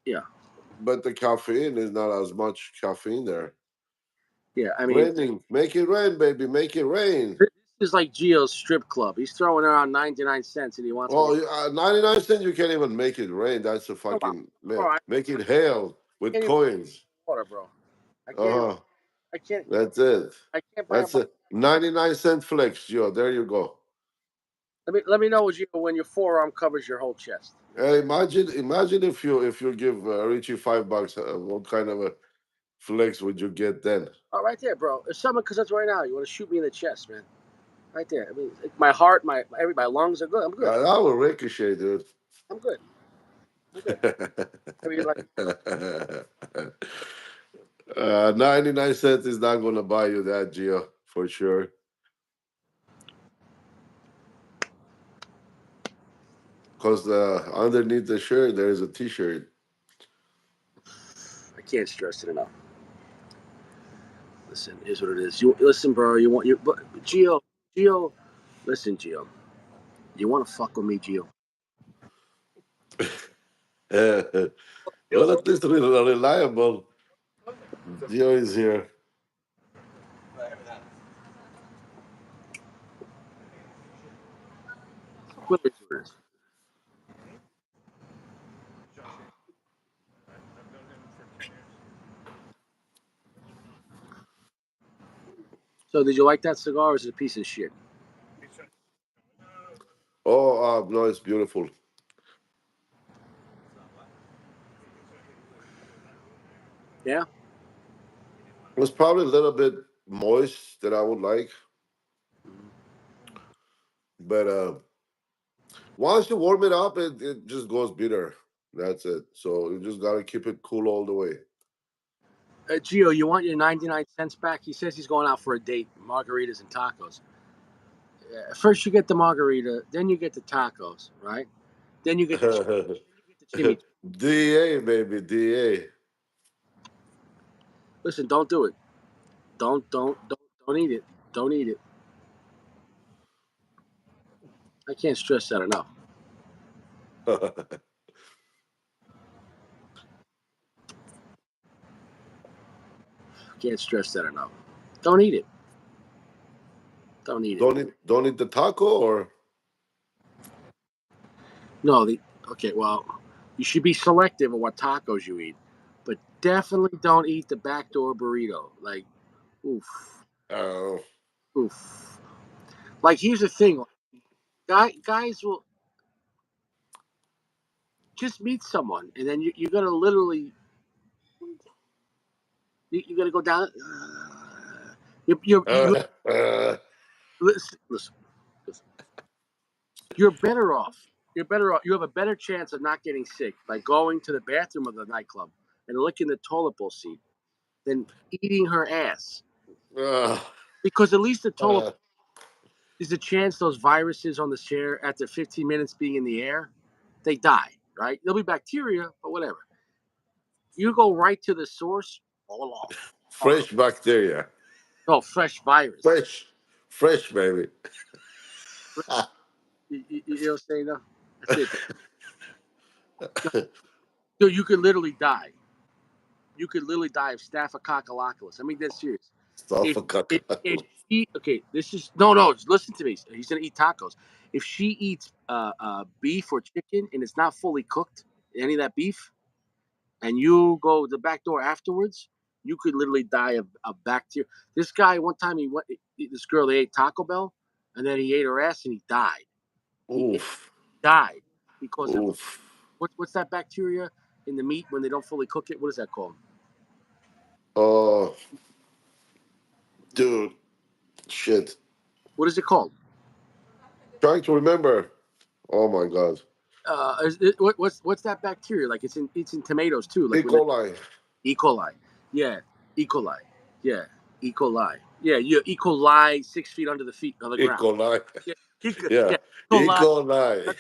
yeah, but the caffeine is not as much caffeine there. yeah. I mean, Raining, make it rain, baby, make it rain. this is like Gio's strip club. He's throwing around 99 cents, and he wants me to. Well, 99 cents, you can't even make it rain. That's a Come on, fucking, bro. I make it hail with can't even coins. buy water, bro. I Uh can't even. huh. I can't. That's it. I can't buy a That's bottle. a 99-cent flex, Joe. There you go. Let me know, Gio, when your forearm covers your whole chest. Imagine if you give Richie $5, what kind of a flex would you get then? Oh, right there, bro. If someone comes up right now, you want to shoot me in the chest, man. Right there. I mean, my heart, my lungs are good. I'm good. That will ricochet, dude. I'm good. I'm good. I mean, like, 99 cents is not gonna buy you that, Gio, for sure. Because underneath the shirt there is a T-shirt. I can't stress it enough. Listen, here's what it is. You listen, bro. You want you, but Gio. Listen, Gio. You want to fuck with me, Gio? Well, at least reliable. Gio is here. What is what it is. So, did you like that cigar? Or is it a piece of shit? Oh, no, it's beautiful. Yeah. It's probably a little bit moist that I would like, but once you warm it up, it just goes bitter. That's it. So you just gotta keep it cool all the way. Gio, you want your 99 cents back? He says he's going out for a date, margaritas and tacos. First, you get the margarita, then you get the tacos, right? Then you get the chimichurri. DA baby, DA. Listen, don't do it. Don't eat it. Don't eat it. I can't stress that enough. Can't stress that enough. Don't eat it. Don't eat it. Don't eat the taco or No, the okay. Well, you should be selective of what tacos you eat, but definitely don't eat the backdoor burrito. Like, oof. Oh. Oof. Like here's the thing, guys will just meet someone, and then you're gonna literally you're gonna go down. You listen, listen. You're better off. You're better off. You have a better chance of not getting sick by going to the bathroom of the nightclub and licking the toilet bowl seat than eating her ass. uh, Because at least the toilet uh, is a chance those viruses on the chair after 15 minutes being in the air, they die, right? There'll be bacteria, but whatever. You go right to the source. Oh, fresh bacteria. fresh virus. Fresh. Fresh, baby. You know what I'm saying? No? That's it. Dude, you could literally die. You could literally die of Staphylococcus. I mean, that's serious. If, if she, okay, this is, no, listen to me. He's going to eat tacos. If she eats beef or chicken and it's not fully cooked, any of that beef, and you go the back door afterwards, you could literally die of bacteria. This guy, one time, this girl, they ate Taco Bell, and then he ate her ass and he died. He Oof. died because of, Oof. what's that bacteria in the meat when they don't fully cook it? What is that called? Oh, dude. Shit. What is it called? Trying to remember. Oh my god. What's that bacteria? Like it's in tomatoes too. E. Like when coli. E. coli, yeah, E. coli, yeah, E. coli, yeah, you E. coli 6 feet under the feet on the E. ground. coli. Yeah, Yeah. yeah, E. E. coli. coli.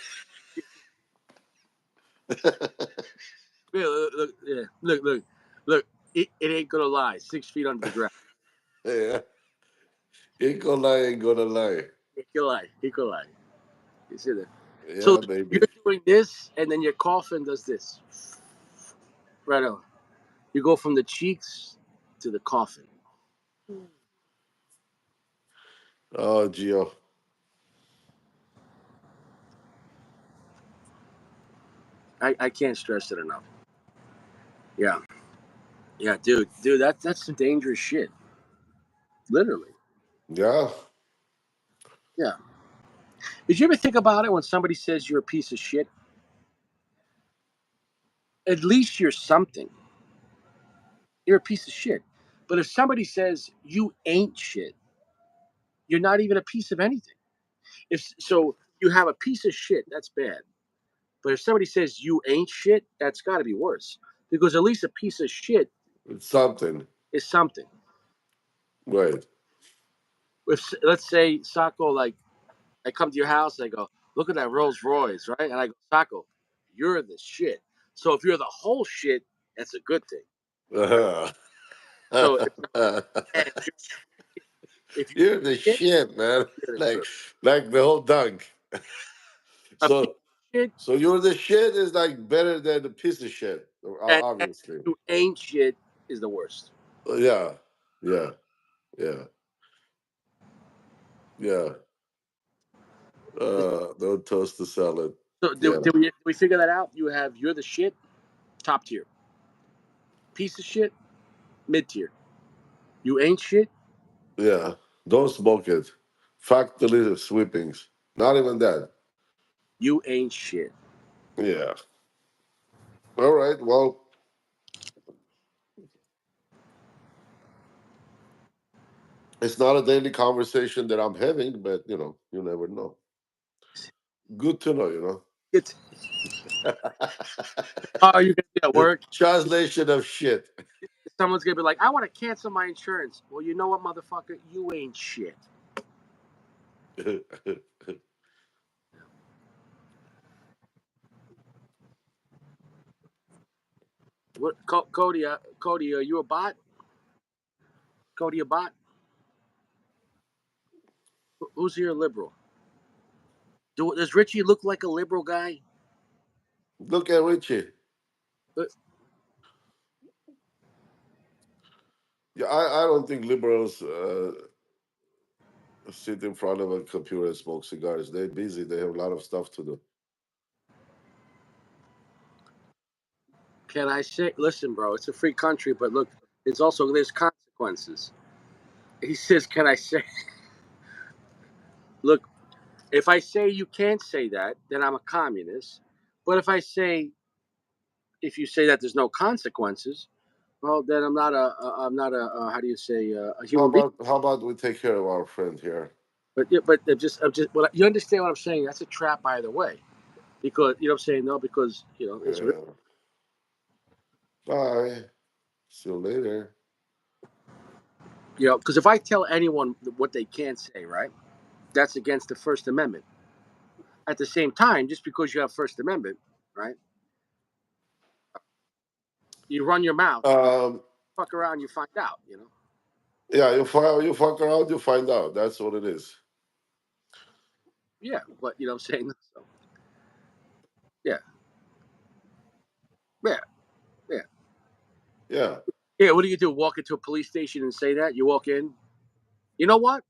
Yeah, look. It ain't gonna lie. 6 feet under the ground. Yeah. E. coli ain't gonna lie. E. coli, E. coli. You see that? So Yeah, baby. you're doing this, and then your coffin does this. Right on. You go from the cheeks to the coffin. Oh, Gio. I can't stress it enough. Yeah. Yeah, dude, that's some dangerous shit. Literally. Yeah. Yeah. Did you ever think about it when somebody says you're a piece of shit? At least you're something. You're a piece of shit. But if somebody says you ain't shit, you're not even a piece of anything. If so, you have a piece of shit. That's bad. But if somebody says you ain't shit, that's got to be worse because at least a piece of shit It's something. is something. Right. If let's say Sacco, like I come to your house, and I go, look at that Rolls Royce, right? And I go, Sacco, you're the shit. So if you're the whole shit, that's a good thing. Uh-huh. So if if you're You're the shit, shit, man. you're Like, like the whole dunk. a piece So, of shit, so you're the shit is like better than the piece of shit, and obviously. you ain't shit is the worst. Yeah, yeah, yeah, yeah. Don't toast the salad. So Yeah, did we figure that out? You have you're the shit, top tier. Piece of shit, mid tier. You ain't shit, yeah. Don't smoke it. Factory sweepings. Not even that. you ain't shit. Yeah. All right. Well, it's not a daily conversation that I'm having, but you never know. Good to know, It's, oh, you're gonna be at work. Translation of shit. Someone's gonna be like, I want to cancel my insurance. Well, you know what, motherfucker? You ain't shit. What, Cody, are you a bot? Cody, a bot? Who's here a liberal? Does Richie look like a liberal guy? Look at Richie. Uh, Yeah, I don't think liberals sit in front of a computer and smoke cigars. They're busy. They have a lot of stuff to do. Can I say, listen, bro, it's a free country, but look, there's consequences. He says, "Can I say? Look, if I say you can't say that, then I'm a communist. But if you say that there's no consequences, well, then I'm not a how do you say a human being. How about we take care of our friend here? But yeah, but I'm just well, you understand what I'm saying? That's a trap either way, because you know what I'm saying. No, because it's Yeah. Bye. See you later. because if I tell anyone what they can't say, right, that's against the First Amendment. At the same time, just because you have First Amendment, right, you run your mouth, Um, fuck around, you find out. yeah, you fuck around, you find out. That's what it is. Yeah, but you know what I'm saying. So, yeah, yeah, yeah, Yeah. yeah. What do you do? Walk into a police station and say that? You walk in. You know what?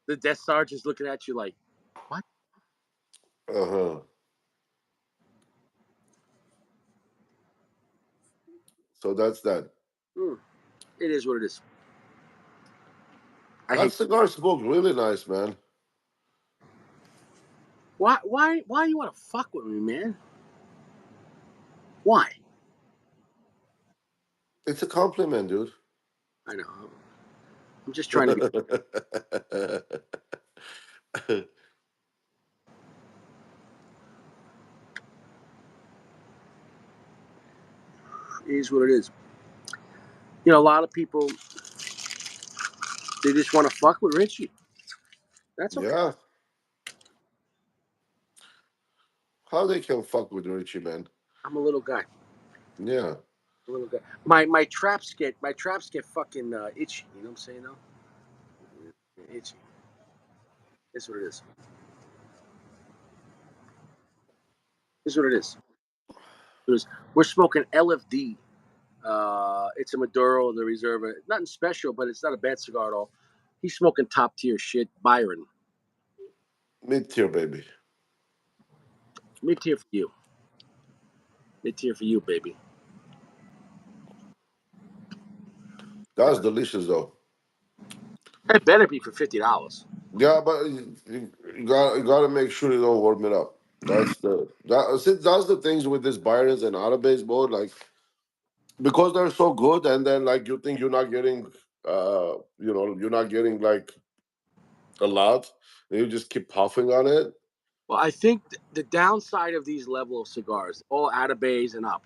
The desk sergeant's looking at you like, what? Uh-huh. So that's that. Mm, it is what it is. I That hate. cigar smoke really nice, man. Why you want to fuck with me, man? Why? It's a compliment, dude. I know. I'm just trying to be. It is what it is. A lot of people they just want to fuck with Richie. That's okay. Yeah. How they can fuck with Richie, man? I'm a little guy. Yeah. A little guy. My traps get fucking itchy. You know what I'm saying? Though itchy. That's what it is. This is what it is. We're smoking LFD. It's a Maduro, the Reserva. Nothing special, but it's not a bad cigar at all. He's smoking top tier shit. Byron, Mid tier, baby. mid tier for you. Mid tier for you, baby. That's delicious, though. That better be for $50. Yeah, but you gotta make sure you don't warm it up. That's the things with this Byrons and Arabes board, like because they're so good, and then like you think you're not getting, you're not getting like a lot, and you just keep puffing on it. Well, I think the downside of these level of cigars, all Atabes and up,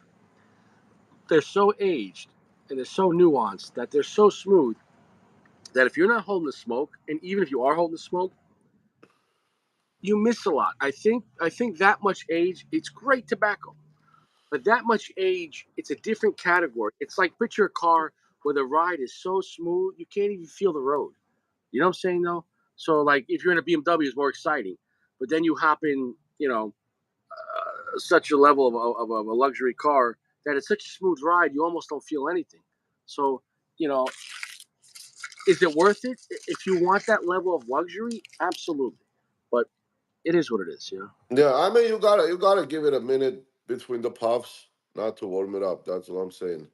they're so aged and they're so nuanced that they're so smooth that if you're not holding the smoke, and even if you are holding the smoke, you miss a lot. I think that much age, it's great tobacco, but that much age, it's a different category. It's like picture a car where the ride is so smooth you can't even feel the road. You know what I'm saying though? So like if you're in a BMW, it's more exciting, but then you hop in, such a level of a luxury car that it's such a smooth ride, you almost don't feel anything. So, you know, is it worth it if you want that level of luxury? Absolutely, but it is what it is. Yeah, I mean you gotta give it a minute between the puffs, not to warm it up. That's what I'm saying.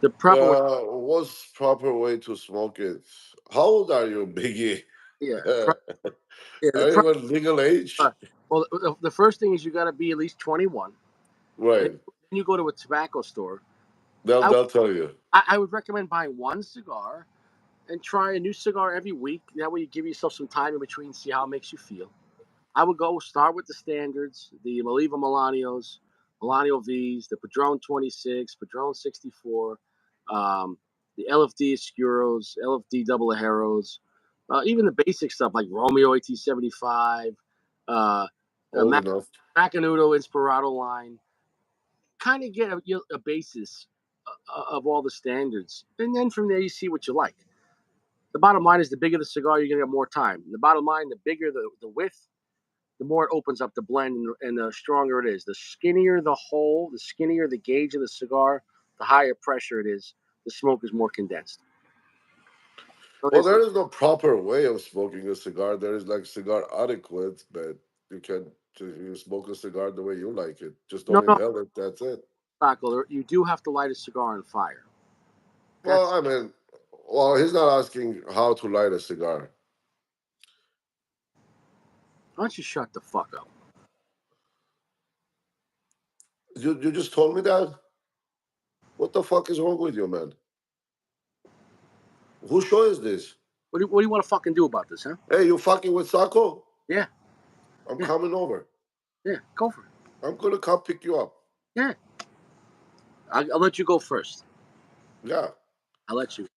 The proper way. What's proper way to smoke it? How old are you, Biggie? Yeah, Are yeah. you at legal age? Well, the first thing is you got to be at least 21. Then, Right. then you go to a tobacco store. I, They'll tell you. I would recommend buying one cigar and try a new cigar every week. That way, you give yourself some time in between, see how it makes you feel. I would go start with the standards, the Maliva Milanios, Milano Vs, the Padron 26, Padron 64, um, the LFD Oscuros, LFD Double Ajeros, even the basic stuff like Romeo AT75, uh, Old enough. Macanudo Inspirato line. Kind of get a basis of all the standards. And then from there, you see what you like. The bottom line is the bigger the cigar, you're going to get more time. And the bottom line, the bigger the width, the more it opens up the blend and the stronger it is. The skinnier the hole, the skinnier the gauge of the cigar, the higher pressure it is. The smoke is more condensed. So Well, there's there is no proper way of smoking a cigar. There is like cigar adequate, but you can you smoke a cigar the way you like it. Just no, don't no. inhale it. That's it. Sacco, you do have to light a cigar on fire. Well, That's I mean, well, he's not asking how to light a cigar. why don't you shut the fuck up? You just told me that. What the fuck is wrong with you, man? Whose show is this? What do you want to fucking do about this, huh? Hey, you fucking with Sacco? Yeah, I'm yeah, coming over. yeah. Go for it. I'm gonna come pick you up. Yeah, I'll let you go first. Yeah. I'll let you.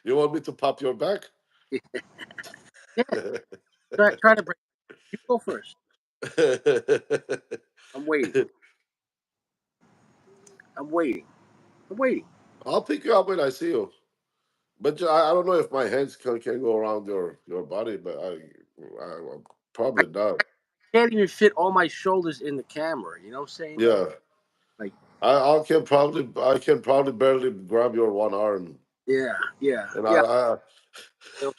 You want me to pop your back? Yeah, try to break. You go first. I'm waiting. I'm waiting. I'm waiting. I'll pick you up when I see you. But I don't know if my hands can go around your body, but I I probably not. can't even fit all my shoulders in the camera. You know what I'm saying though? Yeah, Like, I can probably barely grab your one arm, yeah, yeah, and yeah. You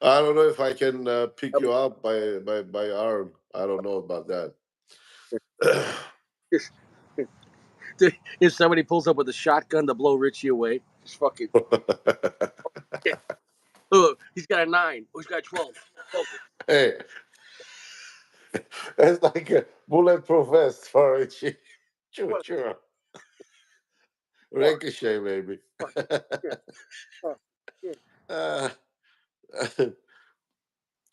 I don't know if I can pick know, you up by arm. I don't know about that. if somebody pulls up with a shotgun to blow Richie away, just fucking. Yeah. Oh, he's got a 9. Oh, he's got a 12. Focus. Hey, it's like a bulletproof vest for a choo What? choo. What? Ricochet, baby. What? Yeah. Oh, yeah. Uh,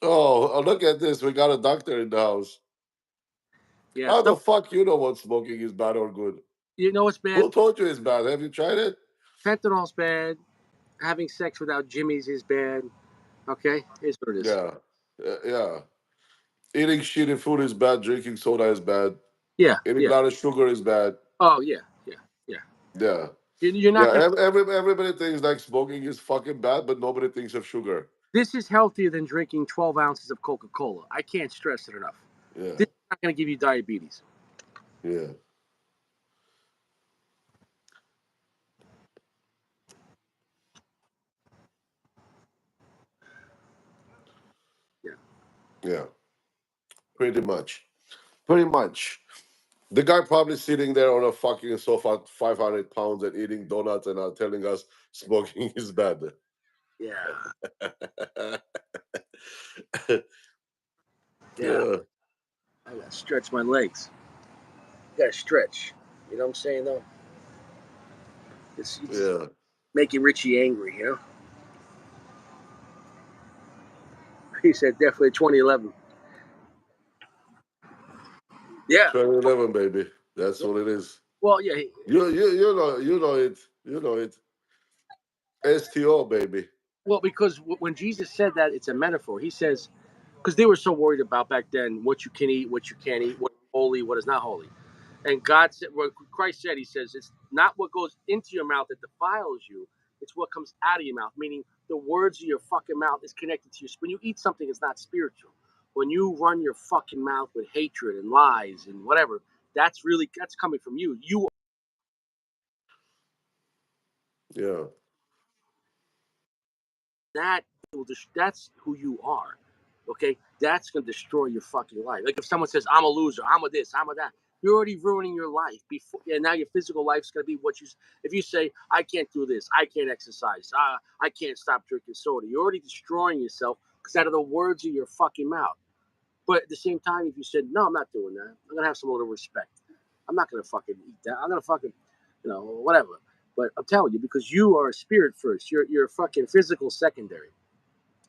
oh, look at this. We got a doctor in the house. Yeah. How the fuck you know what smoking is bad or good? You know what's bad? Who told you it's bad? Have you tried it? Fentanyl's bad. Having sex without jimmies is bad. Okay, here's what it is. Yeah. Yeah. Eating shitty food is bad. Drinking soda is bad. Yeah, Eating a yeah. lot of sugar is bad. Oh, yeah, yeah, yeah. Yeah. You're Yeah. not gonna. Everybody thinks like smoking is fucking bad, but nobody thinks of sugar. This is healthier than drinking 12 ounces of Coca-Cola. I can't stress it enough. Yeah. This is not gonna give you diabetes. Yeah. Yeah, Yeah. Pretty much. Pretty much. The guy probably sitting there on a fucking sofa, 500 pounds and eating donuts and telling us smoking is bad. yeah, yeah. Yeah. I gotta stretch my legs. Gotta stretch. You know what I'm saying though? It's Yeah. making Richie angry. You know? He said definitely 2011. Yeah. 2011, baby. That's what it is. Well, yeah. You know it. You know it. STO, baby. Well, because when Jesus said that, it's a metaphor. He says because they were so worried about back then what you can eat, what you can't eat, what is holy, what is not holy. And God said, what Christ said, He says, it's not what goes into your mouth that defiles you, it's what comes out of your mouth. Meaning, the words of your fucking mouth is connected to your. When you eat something, it's not spiritual. When you run your fucking mouth with hatred and lies and whatever, that's coming from you. You Yeah. that that's who you are. Okay, that's gonna destroy your fucking life. Like if someone says, "I'm a loser," "I'm a this," "I'm a that," you're already ruining your life before, and now your physical life's gonna be what you. If you say, "I can't do this," "I can't exercise," "I can't stop drinking soda," you're already destroying yourself because out of the words of your fucking mouth. But at the same time, if you said, "No, I'm not doing that," I'm gonna have some little respect. I'm not gonna fucking eat that. I'm gonna fucking, whatever. But I'm telling you, because you are a spirit first. You're fucking physical secondary.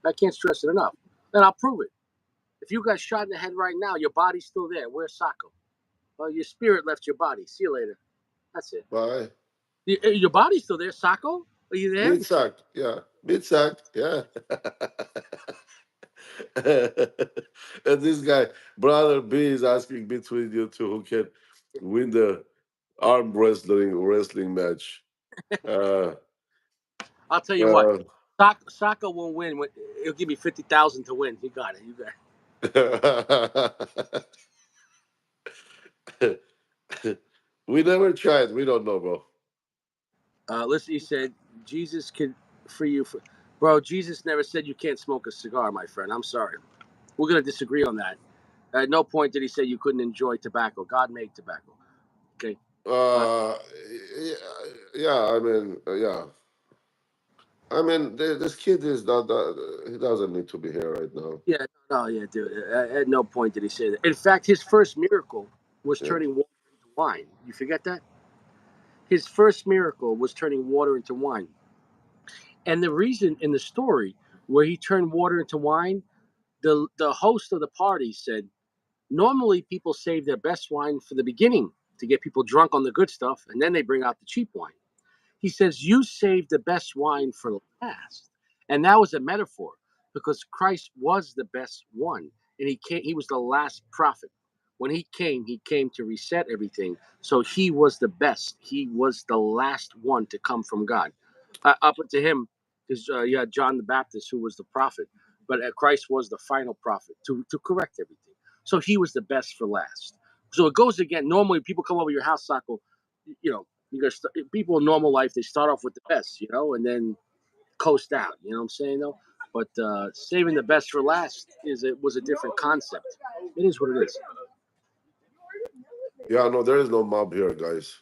I can't stress it enough. And I'll prove it. If you got shot in the head right now, your body's still there. Where's Sacco? Well, your spirit left your body. See you later. That's it. Bye. Your body's still there. Sacco, are you there? Mid sack. Yeah. Mid sack. Yeah. And this guy, brother B, is asking between you two who can win the arm wrestling match. Uh, I'll tell you what. uh, Sacco won't win. He'll give me 50,000 to win. You got it. You got it. we never tried. We don't know, bro. Listen, he said Jesus can free you. Bro, Jesus never said you can't smoke a cigar, my friend. I'm sorry. We're gonna disagree on that. At no point did he say you couldn't enjoy tobacco. God made tobacco. Okay. Uh, Uh, yeah, yeah. I mean, yeah. I mean, this kid is not. He doesn't need to be here right now. yeah, no, yeah, dude. At no point did he say that. In fact, his first miracle was Yeah. turning water into wine. You forget that? His first miracle was turning water into wine. And the reason in the story where he turned water into wine, the host of the party said, normally people save their best wine for the beginning to get people drunk on the good stuff, and then they bring out the cheap wine. He says, you saved the best wine for last. And that was a metaphor because Christ was the best one. And he was the last prophet. When he came to reset everything. So he was the best. He was the last one to come from God. Up to him, because you had John the Baptist, who was the prophet, but Christ was the final prophet to correct everything. So he was the best for last. So it goes again. Normally, people come over your house, Sacco, you know, people in normal life they start off with the best, and then coast out. You know what I'm saying though? But saving the best for last was a different concept. It is what it is. Yeah. No, there is no mob here, guys.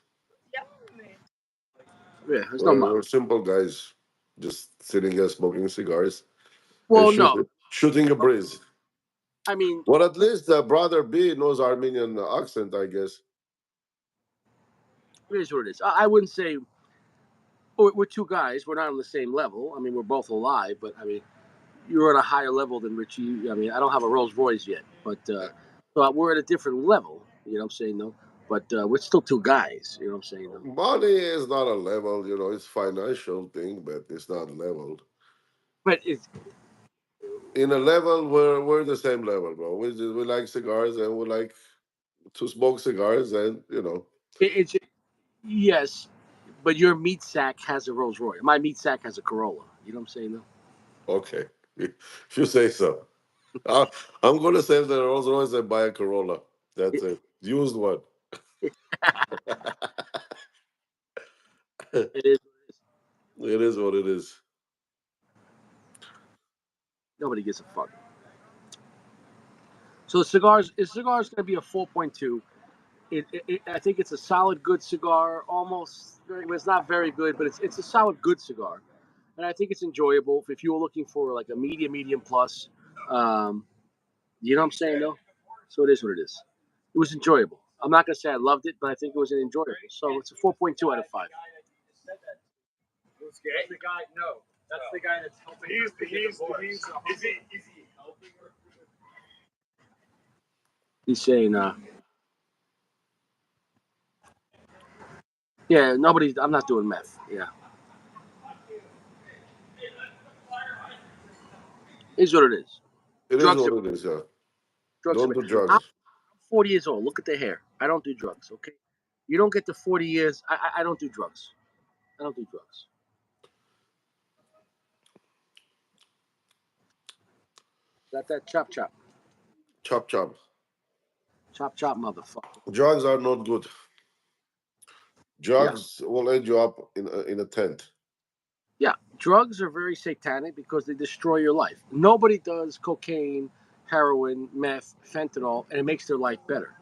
Yeah, there's no We're mob. simple guys, just sitting here smoking cigars and Well, no, shooting a breeze. I mean Well, at least brother B knows Armenian accent, I guess. it is what it is. I wouldn't say we're two guys. We're not on the same level. I mean, we're both alive, but I mean, you're at a higher level than Richie. I mean, I don't have a Rolls Royce yet, but so we're at a different level. You know what I'm saying though? But we're still two guys. You know what I'm saying though? Money is not a level, it's financial thing, but it's not leveled. But it's In a level, we're the same level, bro. We like cigars and we like to smoke cigars, and it's yes, but your meat sack has a Rolls Royce. My meat sack has a Corolla. You know what I'm saying though? okay, if you say so. Uh, I'm gonna save the Rolls Royce and buy a Corolla. That's It, it, used one. It it is. is what it is. Nobody gives a fuck. So the cigar is going to be a 4.2. I think it's a solid, good cigar. Almost, it's not very good, but it's a solid, good cigar, and I think it's enjoyable. If you were looking for like a medium plus, um, you know what I'm saying though. So it is what it is. It was enjoyable. I'm not gonna say I loved it, but I think it was an enjoyable. So it's a 4.2 out of 5. That's the guy. No, that's the guy that's helping. Is he helping her? He's saying, yeah, nobody. I'm not doing meth. Yeah, is what it is. It is Drugs are what it is. Yeah, drugs are don't bad. do I'm drugs. 40 years old. Look at the hair. I don't do drugs. Okay, you don't get to 40 years. I don't do drugs. I don't do drugs. Got that chop chop Chop chop. chop chop motherfucker. Drugs are not good. Yeah, Drugs will end you up in a tent. yeah. Drugs are very satanic because they destroy your life. Nobody does cocaine, heroin, meth, fentanyl, and it makes their life better.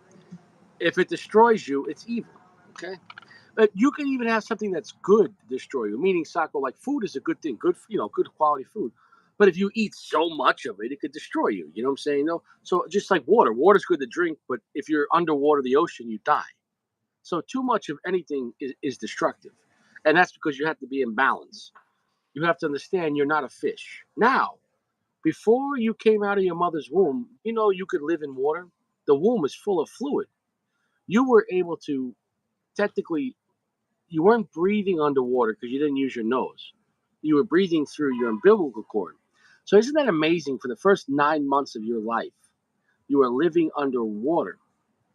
If it destroys you, it's evil. Okay. But you can even have something that's good destroy you. Meaning, Sacco, like food is a good thing, good, good quality food. But if you eat so much of it, it could destroy you. You know what I'm saying? No. So just like water's good to drink, but if you're underwater, the ocean, you die. So too much of anything is destructive, and that's because you have to be in balance. You have to understand you're not a fish. Now, before you came out of your mother's womb, you could live in water. The womb is full of fluid. You were able to technically you weren't breathing underwater because you didn't use your nose. You were breathing through your umbilical cord. So isn't that amazing? For the first 9 months of your life, you are living underwater,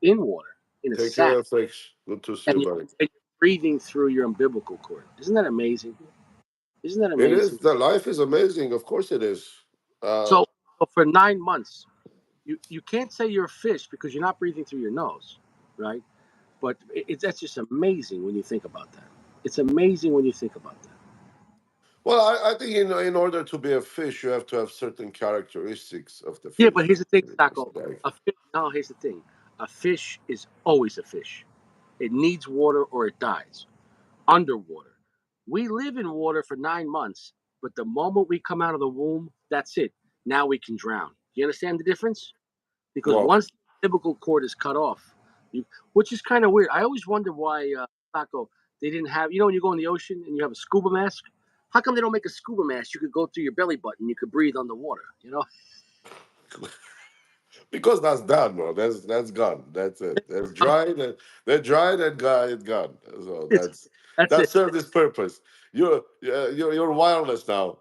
in water, in a Take sack, care, FX. Good to see and, you, you, buddy. and you're breathing through your umbilical cord. Isn't that amazing? Isn't that It is. amazing? The life is amazing. Of course it is. Uh, So, so for 9 months, you can't say you're a fish because you're not breathing through your nose, right? But that's just amazing when you think about that. It's amazing when you think about that. well, I think in order to be a fish, you have to have certain characteristics of the Yeah, fish. but here's the thing, It's Taco. like, A fish. No, here's the thing. A fish is always a fish. It needs water or it dies. Underwater. We live in water for 9 months, but the moment we come out of the womb, that's it. Now we can drown. You understand the difference? Because Well, once the umbilical cord is cut off, which is kind of weird. I always wonder why Paco, they didn't have. You know, when you go in the ocean and you have a scuba mask, how come they don't make a scuba mask? You could go through your belly button, you could breathe underwater. You know, because that's done, bro. That's gone. That's it. That's dried. They're dried and gone. It's gone. So it's, that's that it. served its purpose. You're wireless now.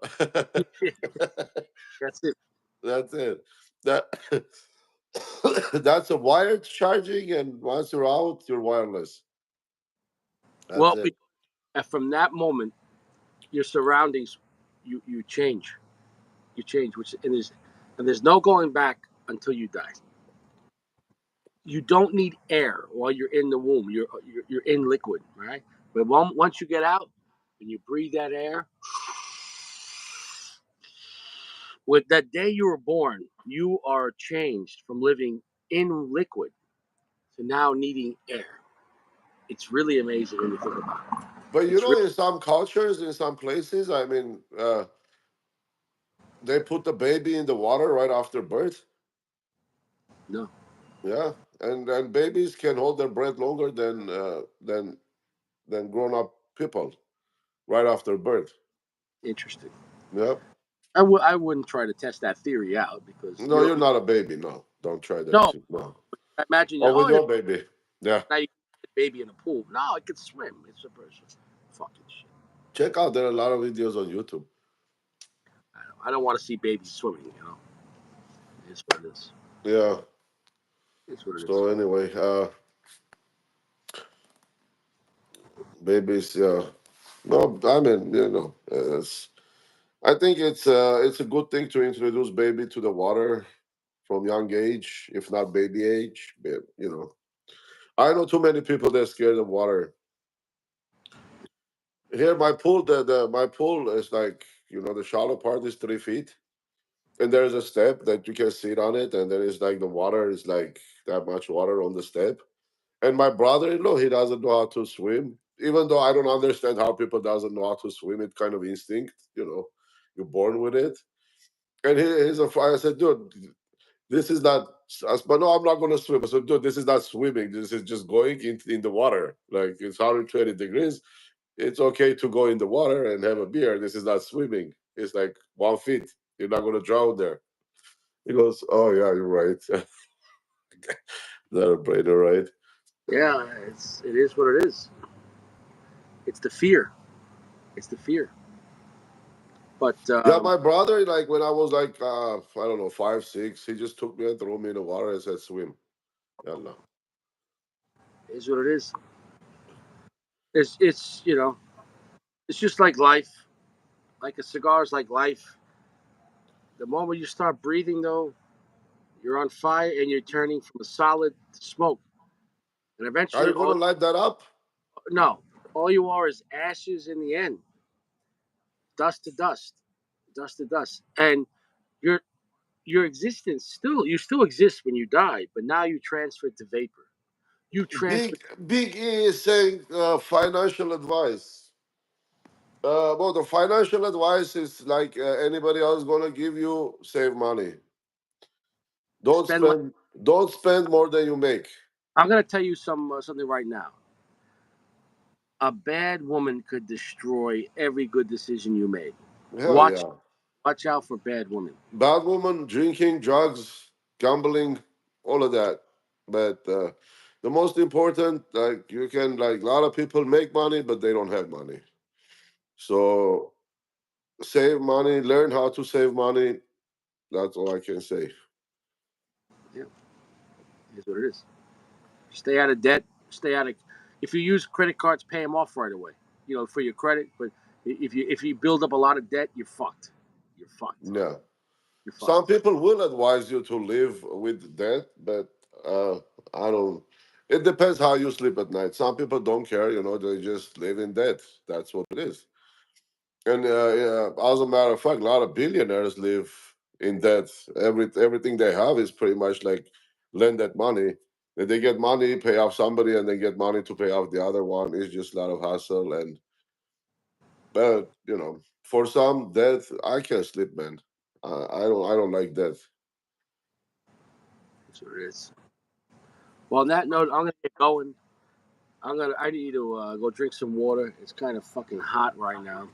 That's it. That's it. That that's a wired charging, and once you're out, you're wireless. That's Well, it. from that moment, your surroundings, you change. You change, which and there's no going back until you die. You don't need air while you're in the womb. You're in liquid, right? But once you get out and you breathe that air, with that day you were born, you are changed from living in liquid to now needing air. It's really amazing when you think about it. But It's really in some cultures, in some places, I mean, they put the baby in the water right after birth. no Yeah, and babies can hold their breath longer than grown up people right after birth. interesting. Yeah. I wouldn't try to test that theory out because No, you're not a baby. No, don't try that no. shit. No. Imagine Or with oh, your baby. Yeah. now you put the baby in a pool. No, it could swim. It's a person. Fucking shit. Check out. There are a lot of videos on YouTube. I don't want to see babies swimming. It's what it is. Yeah. It's what it is. So anyway, babies. Yeah. No, I mean, I think it's a good thing to introduce baby to the water from young age, if not baby age. But, I know too many people that are scared of water. Here, my pool, the my pool is like, the shallow part is 3 feet, and there's a step that you can sit on it, and there is like the water is like that much water on the step. And my brother-in-law, he doesn't know how to swim, even though I don't understand how people doesn't know how to swim. It's kind of instinct, you're born with it. And he's a I said, dude, this is not. But no, I'm not going to swim. I said, dude, this is not swimming. This is just going in the water. Like it's 120 degrees. It's okay to go in the water and have a beer. This is not swimming. It's like 1 feet. You're not going to drown there. He goes, oh yeah, you're right. Not a brainer, right? Yeah, it is what it is. It's the fear. It's the fear. But Yeah, my brother, like when I was like, I don't know, 5, 6, he just took me and threw me in the water and said, swim. Yeah, no. it is what it is. It's it's just like life. Like a cigar is like life. The moment you start breathing, though, you're on fire and you're turning from a solid to smoke. And Are eventually, you going to light that up? no, all you are is ashes in the end, dust to dust, dust to dust, and your your existence you still exist when you die, but now you transfer to vapor. You transfer. Big E is saying financial advice. Well, the financial advice is like anybody else going to give you, save money. Don't Spend less. spend, don't spend more than you make. I'm gonna tell you something right now. A bad woman could destroy every good decision you made. Hell Watch yeah. watch out for bad women. Bad woman, drinking, drugs, gambling, all of that. But the most important, like you can, like a lot of people make money, but they don't have money. So save money, learn how to save money. That's all I can say. Yeah, here's what it is. Stay out of debt. Stay out of. If you use credit cards, pay them off right away. For your credit. But if you build up a lot of debt, you're fucked. You're fucked. Yeah. You're Some fucked. people will advise you to live with that, but uh, I don't. It depends how you sleep at night. Some people don't care, they just live in debt. That's what it is. And yeah, as a matter of fact, a lot of billionaires live in debt. Everything they have is pretty much like lend that money. If they get money, pay off somebody, and then get money to pay off the other one. It's just a lot of hassle. And but for some, death, I can't sleep, man. I don't like death. That's what it is. Well, on that note, I'm gonna get going. I need to go drink some water. It's kind of fucking hot right now.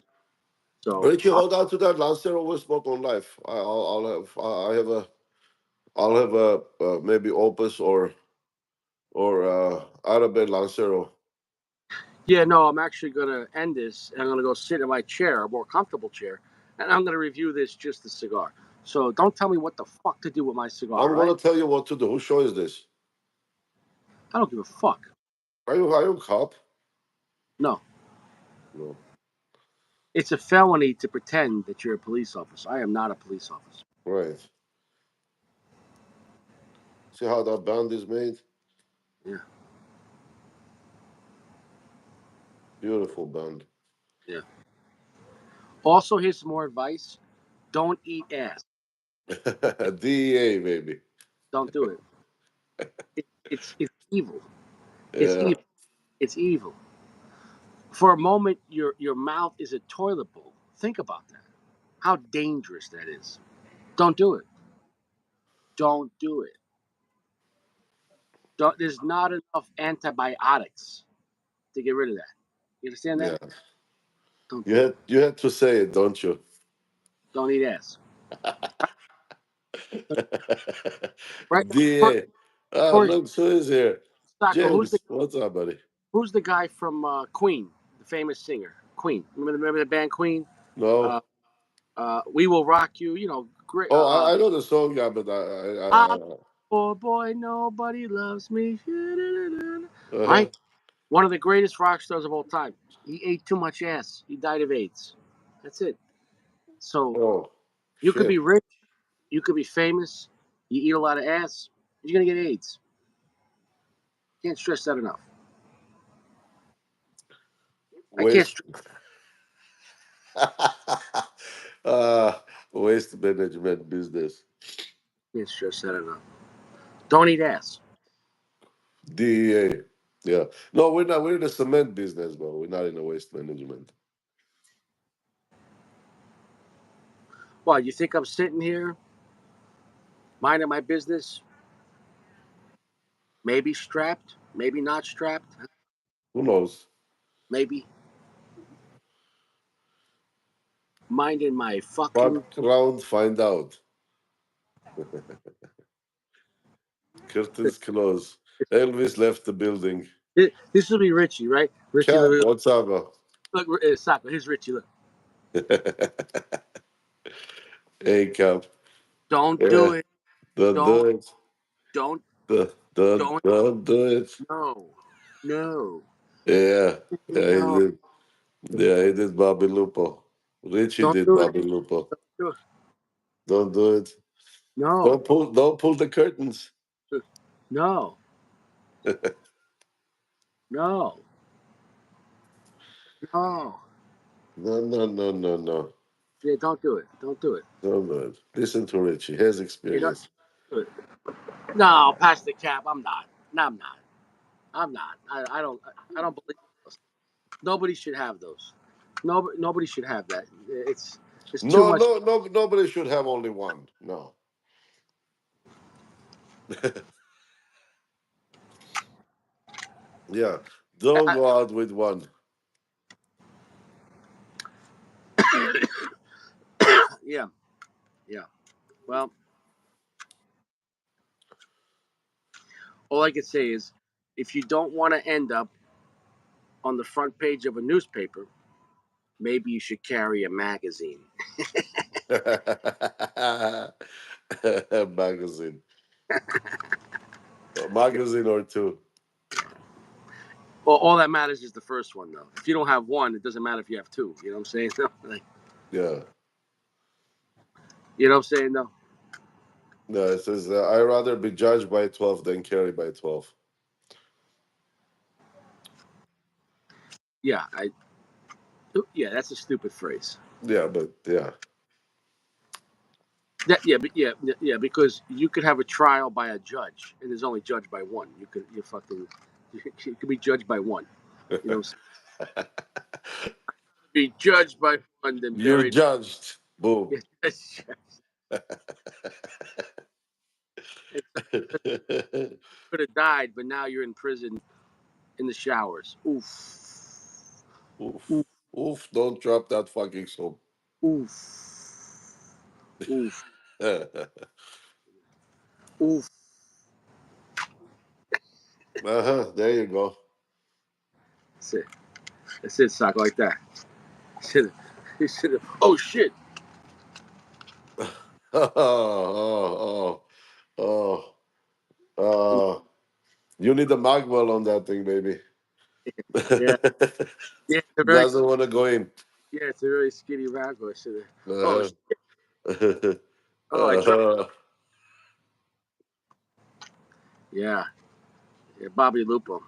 So But if you hold on to that Lancero will smoke on life. I'll have maybe Opus or Arabelle Lancero. yeah, no, I'm actually gonna end this and I'm gonna go sit in my chair, a more comfortable chair, and I'm gonna review this just the cigar. So don't tell me what the fuck to do with my cigar, I'm right? gonna tell you what to do. Whose show is this? I don't give a fuck. Are you a cop? No, No. it's a felony to pretend that you're a police officer. I am not a police officer. Right. See how that band is made? Yeah, Beautiful band. yeah. Also, here's some more advice: don't eat ass. DEA, baby. Don't do it. It's evil. It's Yeah. evil. It's evil. For a moment, your mouth is a toilet bowl. Think about that. How dangerous that is. Don't do it. Don't do it. There's not enough antibiotics to get rid of that. You understand that? Yeah. Don't You do it. had to say it, don't you? Don't eat ass. Right? DA. Ah, For look, Sue is here. Sacco, James, what's up, buddy? who's the guy from Queen, the famous singer? Queen. Remember the band Queen? No. Uh, we will rock you. You know, great. Oh, I know the song, yeah, but I I'm a poor boy, nobody loves me. uh-huh. Right? One of the greatest rock stars of all time. He ate too much ass. He died of AIDS. That's it. So Oh, you could be shit. rich, you could be famous, you eat a lot of ass, you're gonna get AIDS. Can't stress that enough. I can't Waste. stress, uh, Waste management business. can't stress that enough. Don't eat ass. DEA. Yeah. No, we're not. We're in the cement business, bro. We're not in the waste management. Well, you think I'm sitting here minding my business, maybe strapped, maybe not strapped, Who knows? maybe minding my fucking. Background, find out. Curtains close. Elvis left the building. This will be Richie, right? Richie, Cap, look, what's up, bro? look, Soccer. Here's Richie. Look, Hey, Cap. don't do Yeah. it. Don't Don't, do it. don't, don't. Don't do it. No, no, Yeah. Yeah, he no. did. Yeah, he did Bobby Lupo. Richie Don't did do it. Bobby Lupo. Don't do it. Don't do it. No, Don't pull the curtains. no, no, no. No. Yeah, don't do it. Don't do it. Don't do it. Listen to Richie. He has You don't experience. do it. No, pass the cap. I'm not. No, I'm not. I'm not. I don't. I don't believe those. Nobody should have those. Nobody should have that. It's too No, much. no, no. Nobody should have only one. No. Yeah. Don't I, go out with one. yeah, yeah. Well, all I can say is, if you don't want to end up on the front page of a newspaper, maybe you should carry a magazine. Magazine. A magazine or two. Well, all that matters is the first one, though. If you don't have one, it doesn't matter if you have two. You know what I'm saying? Like, Yeah. you know what I'm saying? No. No, it says I rather be judged by 12 than carried by 12. Yeah, yeah, that's a stupid phrase. Yeah, but yeah. Yeah, because you could have a trial by a judge, and there's only judged by one. You could be judged by one. You know, be judged by one, then You're buried. judged. Boom. It's could have died, but now you're in prison in the showers. Oof, Oof. oof, Oof. Don't drop that fucking soap. oof, oof, oof. There you go. That's it. That's it, sock like that. He should have. Oh shit! Oh, oh, oh. You need a magwell on that thing, baby. Yeah, yeah. It's a very Doesn't want to go in. it's a very skinny rago. I should have. Oh Uh-huh. shit! Oh, I dropped. Yeah, yeah. Bobby Lupo.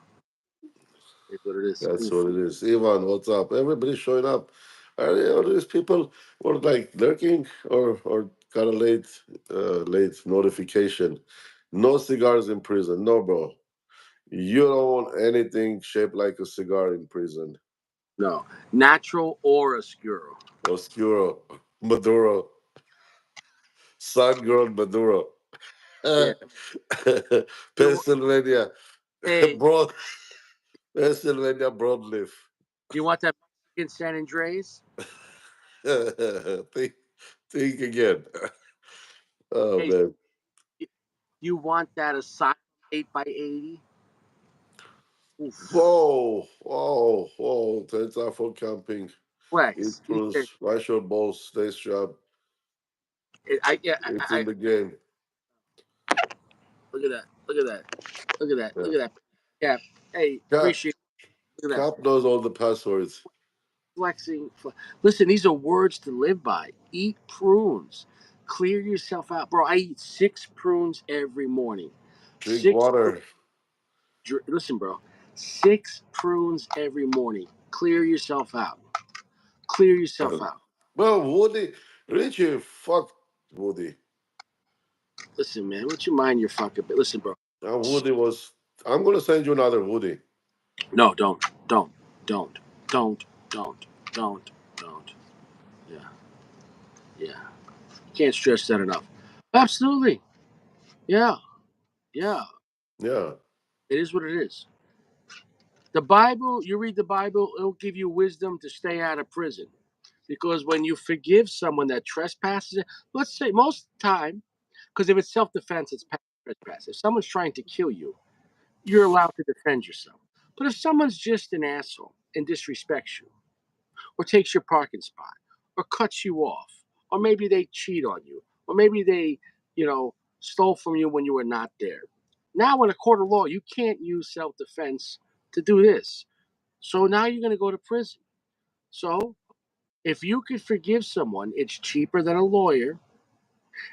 Is what it is. That's Oof. what it is. Ivan, what's up? Everybody's showing up. Are these people were like lurking or got a late notification? No cigars in prison. No, bro. You don't want anything shaped like a cigar in prison. No, natural or oscuro. Oscuro, Maduro, sun girl Maduro, Yeah. You want, Pennsylvania, hey, broad Pennsylvania broadleaf. you want that Mexican San Andres? think, think again. Oh Hey, man. you want that Asylum 8x80? Oof. Whoa, whoa, whoa. Thanks out for camping. Eat Flex. cruise, wash your balls, stay sharp. Yeah, It's in the game. look at that. Look at that. Look at that. Yeah. Look at that. Yeah. Hey, Cap, appreciate it. Look at that. Cap knows all the passwords. Flexing. Listen, these are words to live by. Eat prunes. Clear yourself out. Bro, I eat 6 prunes every morning. Drink Six prunes. water. Listen, bro. 6 prunes every morning. Clear yourself out. Clear yourself out. Well, Woody, Richie, fuck Woody. Listen, man. What you mind your fucking. Listen, bro. Woody was. I'm gonna send you another Woody. No, don't, don't, don't, don't, don't. Yeah, yeah. Can't stress that enough. Absolutely. Yeah, yeah. Yeah, It is what it is. The Bible, you read the Bible, it'll give you wisdom to stay out of prison. Because when you forgive someone that trespasses, let's say most of the time, because if it's self defense, it's trespass. If someone's trying to kill you, you're allowed to defend yourself. But if someone's just an asshole and disrespects you, or takes your parking spot, or cuts you off, or maybe they cheat on you, or maybe they, stole from you when you were not there. Now, in a court of law, you can't use self defense to do this. So now you're going to go to prison. So if you could forgive someone, it's cheaper than a lawyer,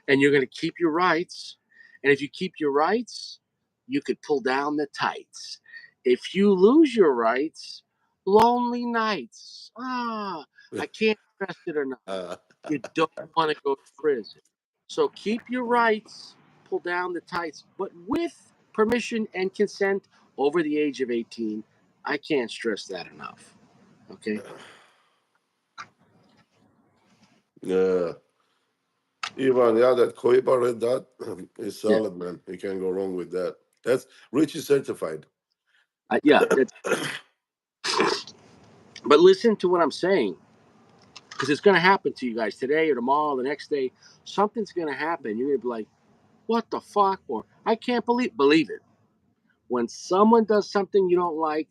and you're going to keep your rights. And if you keep your rights, you could pull down the tights. If you lose your rights, lonely nights. I can't stress it enough. uh, You don't want to go to prison. So keep your rights, pull down the tights, but with permission and consent over the age of 18. I can't stress that enough. Okay? yeah. Ivan, yeah, that Coiba Red Dot is Yeah. solid, man. You can't go wrong with that. That's Richie certified. Yeah. But listen to what I'm saying, because it's going to happen to you guys today or tomorrow, or the next day. Something's going to happen. You're going to be like, what the fuck? Or I can't believe it. When someone does something you don't like,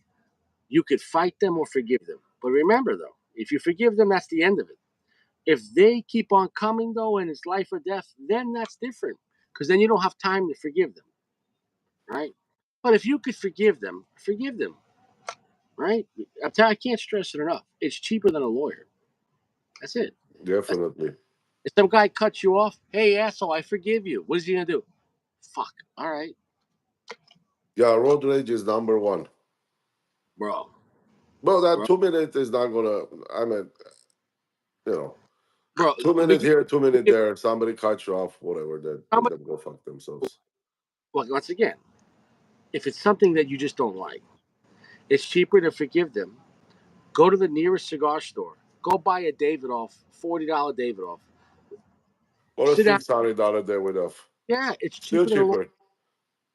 you could fight them or forgive them. But remember, though, if you forgive them, that's the end of it. If they keep on coming, though, and it's life or death, then that's different, because then you don't have time to forgive them, right? But if you could forgive them, right? I can't stress it enough. It's cheaper than a lawyer. That's it. That's, Definitely. if some guy cuts you off, hey, asshole, I forgive you. What is he going to do? Fuck. All right, Yeah, road rage is number one. bro. Well, that Bro. 2 minutes is not gonna. I mean, you know, bro. 2 minutes here, 2 minutes there. Somebody cuts you off, whatever. Then let them go fuck themselves. Well, once again, if it's something that you just don't like, it's cheaper to forgive them. Go to the nearest cigar store. Go buy a Davidoff, $40 Davidoff. Or a Sit down. $600 day with off. Yeah, it's Still cheaper than a lot. cheaper.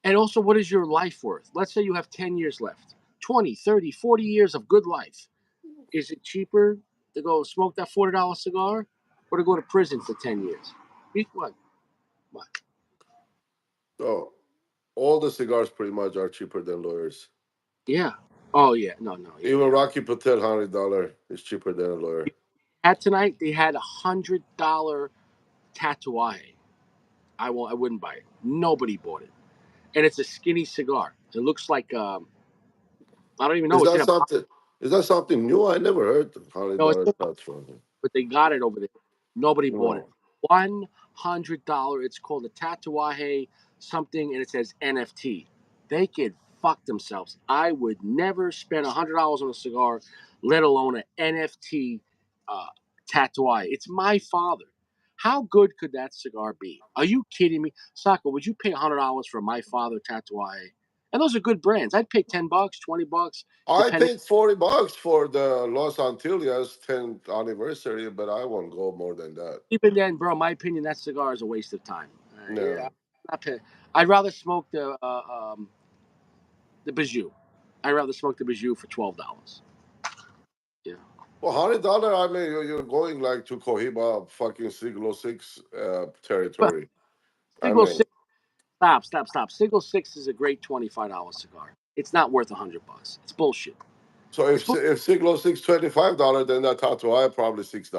And also, what is your life worth? Let's say you have 10 years left, 20, 30, 40 years of good life. Is it cheaper to go smoke that $40 cigar or to go to prison for 10 years? What? What? So all the cigars pretty much are cheaper than lawyers. Yeah. Oh, yeah. No, yeah. Even Rocky Patel $100 is cheaper than a lawyer. At tonight, they had $100 tatuaje. I wouldn't buy it. Nobody bought it. And it's a skinny cigar. It looks like, I don't even Is know. It's that in a box. something? Is that something new? I never heard hundred No, it's dollar in a box, touch from him. but they got it over there. Nobody bought it. No. $100. It's called a tatuaje something, and it says NFT. They could fuck themselves. I would never spend $100 on a cigar, let alone an NFT uh, tatuaje. It's my father. How good could that cigar be? Are you kidding me, Saka? Would you pay $100 for my father tatuaje? And those are good brands. I'd pay $10, $20, I depending. paid $40 for the Los Antillas 10th anniversary, but I won't go more than that. Even then, bro, my opinion, that cigar is a waste of time. Yeah, No. not pay. I'd rather smoke the Bijou. I'd rather smoke the Bijou for $12. Yeah, Well, $100. I mean, you're going like to Cohiba, fucking Siglo 6 but territory. I Siglo mean, Six. Stop. Siglo Six is a great $25 cigar. It's not worth $100. It's bullshit. so It's bull- if Siglo 6 $25, then that Tatuai probably $6.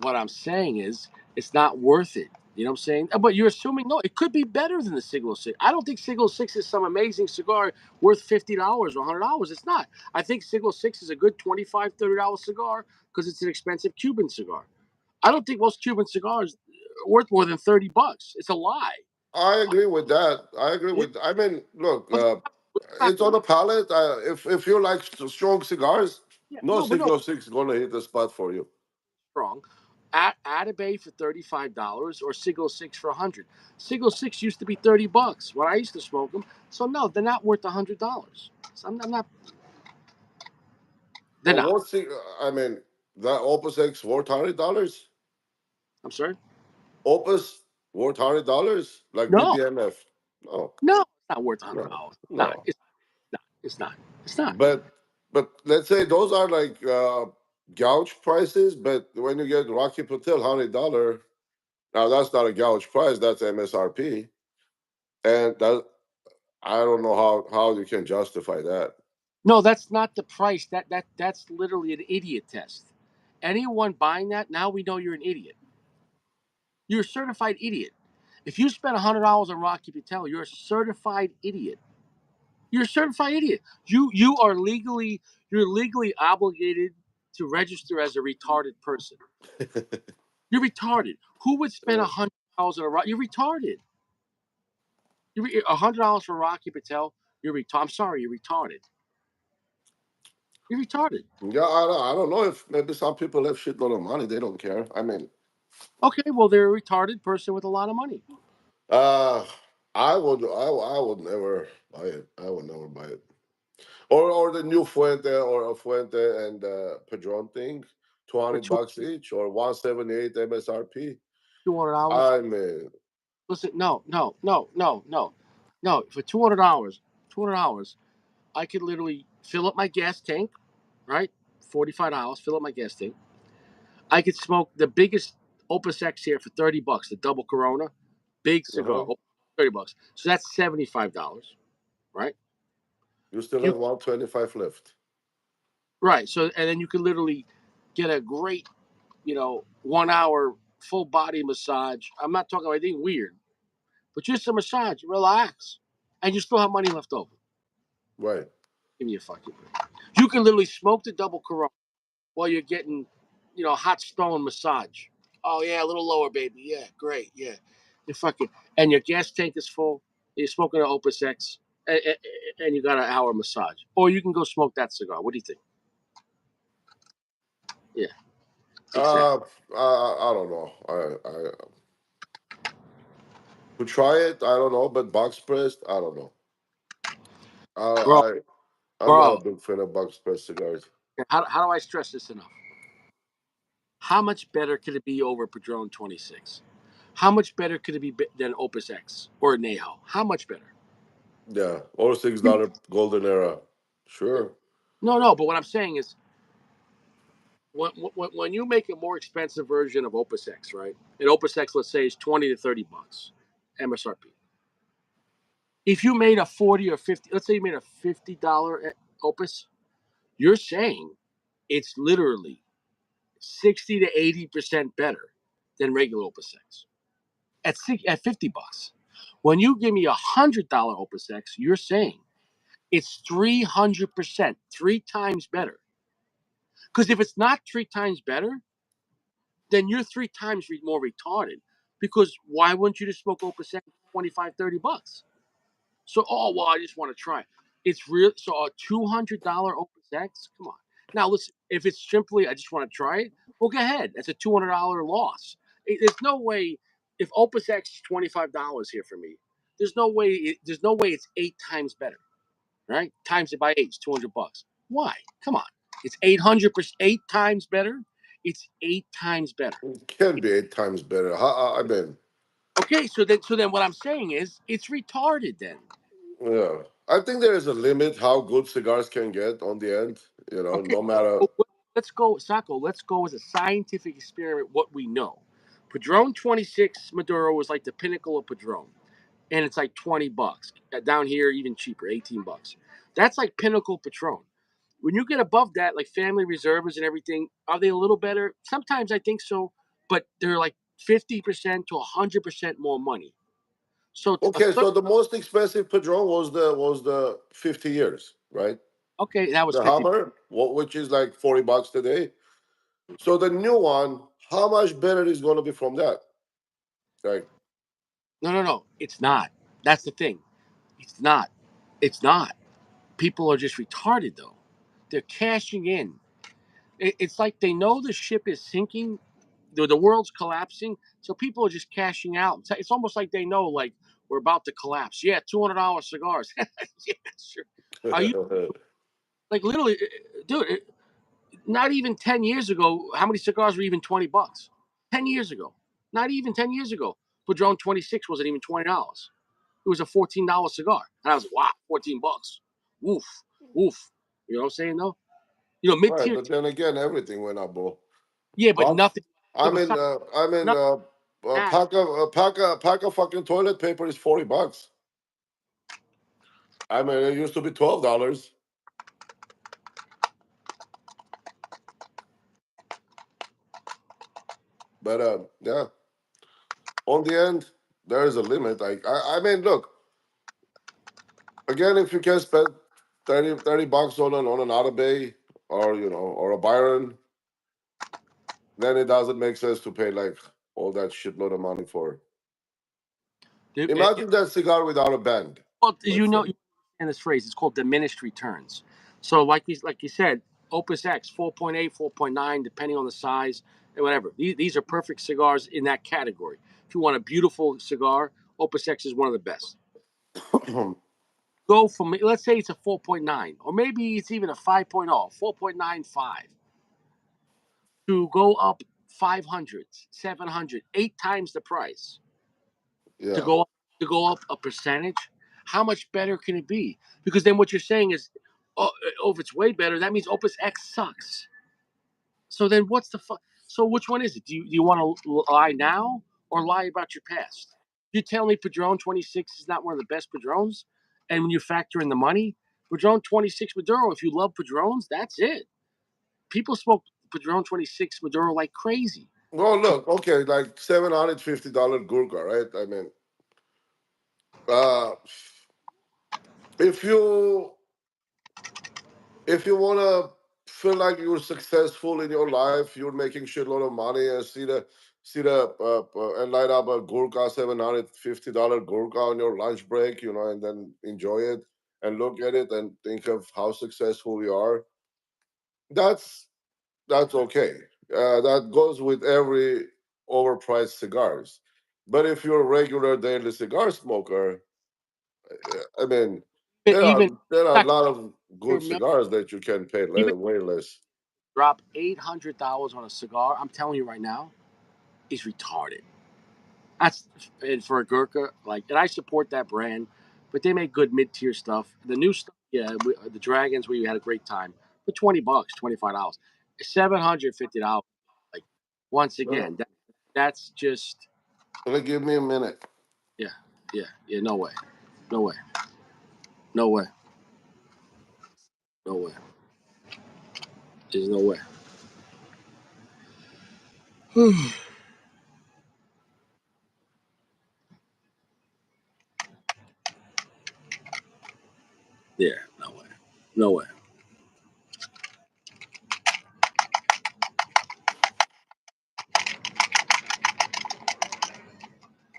what I'm saying is it's not worth it. You know what I'm saying? But you're assuming no, it could be better than the Siglo Six. I don't think Siglo Six is some amazing cigar worth $50 or $100. It's not. I think Siglo Six is a good $25, $30 cigar because it's an expensive Cuban cigar. I don't think most Cuban cigars are worth more than $30. It's a lie. I agree with that. I agree Yeah, with. I mean, look, but it's on the palate. If you like strong cigars, yeah, no no, but no, Siglo 6 is gonna hit the spot for you. strong. At a bay for $35 or Siglo Six for 100. Siglo Six used to be $30 when I used to smoke them. So no, they're not worth $100. So I'm not. They're Well, not. I mean, that Opus X worth $100. I'm sorry. Opus worth $100, like No, BDMF. No, no, it's not worth no, $100. Not. no. It's not. It's not. It's not. But let's say those are like gouge prices. But when you get Rocky Patel $100, now that's not a gouge price. That's MSRP, and that I don't know how you can justify that. No, that's not the price. That's literally an idiot test. Anyone buying that now, we know you're an idiot. You're a certified idiot. If you spend $100 on Rocky Patel, you're a certified idiot. You're a certified idiot. You're legally obligated to register as a retarded person. You're retarded. Who would spend Yeah. $100 on a Rocky? You're retarded. $100 for Rocky Patel. You're retarded. I'm sorry, you're retarded. You're retarded. Yeah, I don't know if maybe some people have shitload of money. They don't care. I mean, Okay, well they're a retarded person with a lot of money. uh, I would never buy it. I would never buy it. Or the new Fuente or a Fuente and Padron thing, two For hundred bucks each or 178 MSRP. $200. I mean, Listen, no. For $200, I could literally fill up my gas tank, right? $45, fill up my gas tank. I could smoke the biggest Opus X here for $30, the double Corona, big cigar, uh-huh. $30. So that's $75, right? You still You have 125 left. right. So and then you could literally get a great, 1 hour full body massage. I'm not talking about anything weird, but just a massage, relax, and you still have money left over. Right. Give me a fucking break. You can literally smoke the double Corona while you're getting, hot stone massage. Oh yeah, a little lower, baby. Yeah, great. Yeah, you fucking and your gas tank is full. You're smoking an Opus X, and you got an hour massage. Or you can go smoke that cigar. What do you think? Yeah, Exactly. I don't know. I to try it, I don't know, but box pressed, I don't know. Bro, I I'm not a bro, big fan of box pressed cigars. how do I stress this enough? How much better could it be over Padron 26? How much better could it be than Opus X or Neho? How much better? Yeah, or $6 golden era. Sure. No, no. But what I'm saying is, when you make a more expensive version of Opus X, right? And Opus X, let's say, is 20 to 30 bucks MSRP. If you made a 40 or 50, let's say you made a $50 Opus, you're saying it's literally 60 to 80% better than regular Opus X at 50 bucks. When you give me $100 Opus X, you're saying it's 300%, three times better. Because if it's not three times better, then you're three times more retarded. Because why wouldn't you just smoke Opus X for 25, 30 bucks? So, oh, well, I just want to try. It's real. So, a $200 Opus X? Come on. Now, listen, if it's simply, I just want to try it, well, go ahead. That's a $200 loss. There's no way, if Opus X is $25 here for me, there's no way it's eight times better, right? Times it by eight, it's 200 bucks. Why? Come on. It's 800%, eight times better. It's eight times better. It can be 8 times better. I mean, Okay, so then what I'm saying is it's retarded then. yeah. I think there is a limit how good cigars can get on the end. Okay, No matter. let's go, Sacco. Let's go as a scientific experiment. What we know, Padron 26 Maduro was like the pinnacle of Padron, and it's like 20 bucks. Down here, even cheaper, 18 bucks. That's like pinnacle Patron. When you get above that, like family reserves and everything, are they a little better? Sometimes I think so, but they're like 50% to 100% more money. So a Okay, third. so the most expensive Padron was the 50 years, right? Okay, that was The 50. Hammer, which is like $40 today. So the new one, how much better is going to be from that? Like, No, no, no. It's not. That's the thing. It's not. It's not. People are just retarded though. They're cashing in. It's like they know the ship is sinking, the world's collapsing, so people are just cashing out. It's almost like they know, like we're about to collapse. Yeah, $200 cigars. Yeah, sure. Are you like literally, dude? Not even 10 years ago, how many cigars were even 20 bucks? 10 years ago, not even 10 years ago, Padron 26 wasn't even $20. It was a $14 cigar, and I was like, wow, 14 bucks. Woof, woof. You know what I'm saying? Though, mid right, tier. but then again, everything went up, bro. Yeah, but Box. nothing. Yeah, I but mean, I mean, nothing. That. a pack of fucking toilet paper is $40. I mean, it used to be $12. But yeah, on the end, there is a limit. I mean, look again, if you can spend 30 bucks on an Atabey or or a Byron, then it doesn't make sense to pay like all that shitload of money for it. Imagine that cigar without a band. Well, Let's say. you understand this phrase. It's called diminished returns. So, like you said, Opus X 4.8, 4.9, depending on the size and whatever. These are perfect cigars in that category. If you want a beautiful cigar, Opus X is one of the best. Go from, let's say it's a 4.9, or maybe it's even a 5.0, 4.95, to go up 500, 700, eight times the price. to Yeah. go up, to go up a percentage, how much better can it be? Because then what you're saying is, if it's way better, that means Opus X sucks. So then what's the fuck? So which one is it? Do you want to lie now or lie about your past? You tell me Padron 26 is not one of the best Padrones, and when you factor in the money, Padron 26 Maduro, if you love Padrones, that's it. People smoke Padron 26 Maduro like crazy. Well, look, okay, like $750 Gurkha, right? I mean, uh, if you want to feel like you're successful in your life, you're making shitload of money, and and light up a Gurkha, $750 Gurkha on your lunch break, and then enjoy it and look at it and think of how successful you are. That's okay. that goes with every overpriced cigars. But if you're a regular daily cigar smoker, I mean, Even even there are a not lot of good even cigars that you can pay way less. drop $800 on a cigar. I'm telling you right now, is retarded. That's and for a Gurkha, like, and I support that brand, but they make good mid tier stuff. The new stuff, yeah, the Dragons, we had a great time for $20, $25, $750. Like, once Uh, again, that's just give me a minute. yeah, yeah. No way, no way, no way, no way. There's no way. Yeah, no way, no way.